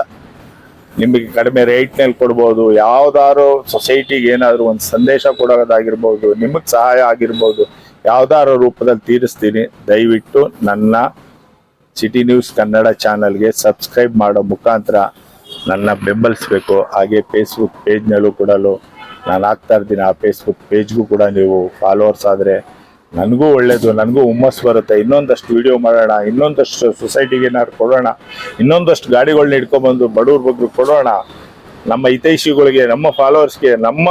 [SPEAKER 1] ನಿಮಗೆ ಕಡಿಮೆ ರೇಟ್ನಲ್ಲಿ ಕೊಡ್ಬೋದು. ಯಾವ್ದಾದ್ರು ಸೊಸೈಟಿಗೆ ಏನಾದರೂ ಒಂದು ಸಂದೇಶ ಕೊಡೋದಾಗಿರ್ಬೋದು, ನಿಮಗೆ ಸಹಾಯ ಆಗಿರ್ಬೋದು, ಯಾವ್ದಾದ್ರು ರೂಪದಲ್ಲಿ ತೀರಿಸ್ತೀನಿ. ದಯವಿಟ್ಟು ನನ್ನ ಸಿಟಿ ನ್ಯೂಸ್ ಕನ್ನಡ ಚಾನಲ್ಗೆ ಸಬ್ಸ್ಕ್ರೈಬ್ ಮಾಡೋ ಮುಖಾಂತರ ನನ್ನ ಬೆಂಬಲಿಸಬೇಕು. ಹಾಗೆ ಫೇಸ್ಬುಕ್ ಪೇಜ್ನಲ್ಲೂ ಕೂಡ ನಾನು ಹಾಕ್ತಾ ಇರ್ತೀನಿ. ಆ ಫೇಸ್ಬುಕ್ ಪೇಜ್ಗೂ ಕೂಡ ನೀವು ಫಾಲೋವರ್ಸ್ ಆದರೆ ನನಗೂ ಒಳ್ಳೇದು, ನನಗೂ ಹುಮ್ಮಸ್ ಬರುತ್ತೆ. ಇನ್ನೊಂದಷ್ಟು ವಿಡಿಯೋ ಮಾಡೋಣ, ಇನ್ನೊಂದಷ್ಟು ಸೊಸೈಟಿಗೆ ಏನಾದ್ರು ಕೊಡೋಣ, ಇನ್ನೊಂದಷ್ಟು ಗಾಡಿಗಳನ್ನ ಇಟ್ಕೊಂಡ್ಬಂದು ಬಡವ್ರ ಬಗ್ಗೆ ಕೊಡೋಣ. ನಮ್ಮ ಹಿತೈಷಿಗಳಿಗೆ, ನಮ್ಮ ಫಾಲೋವರ್ಸ್ಗೆ, ನಮ್ಮ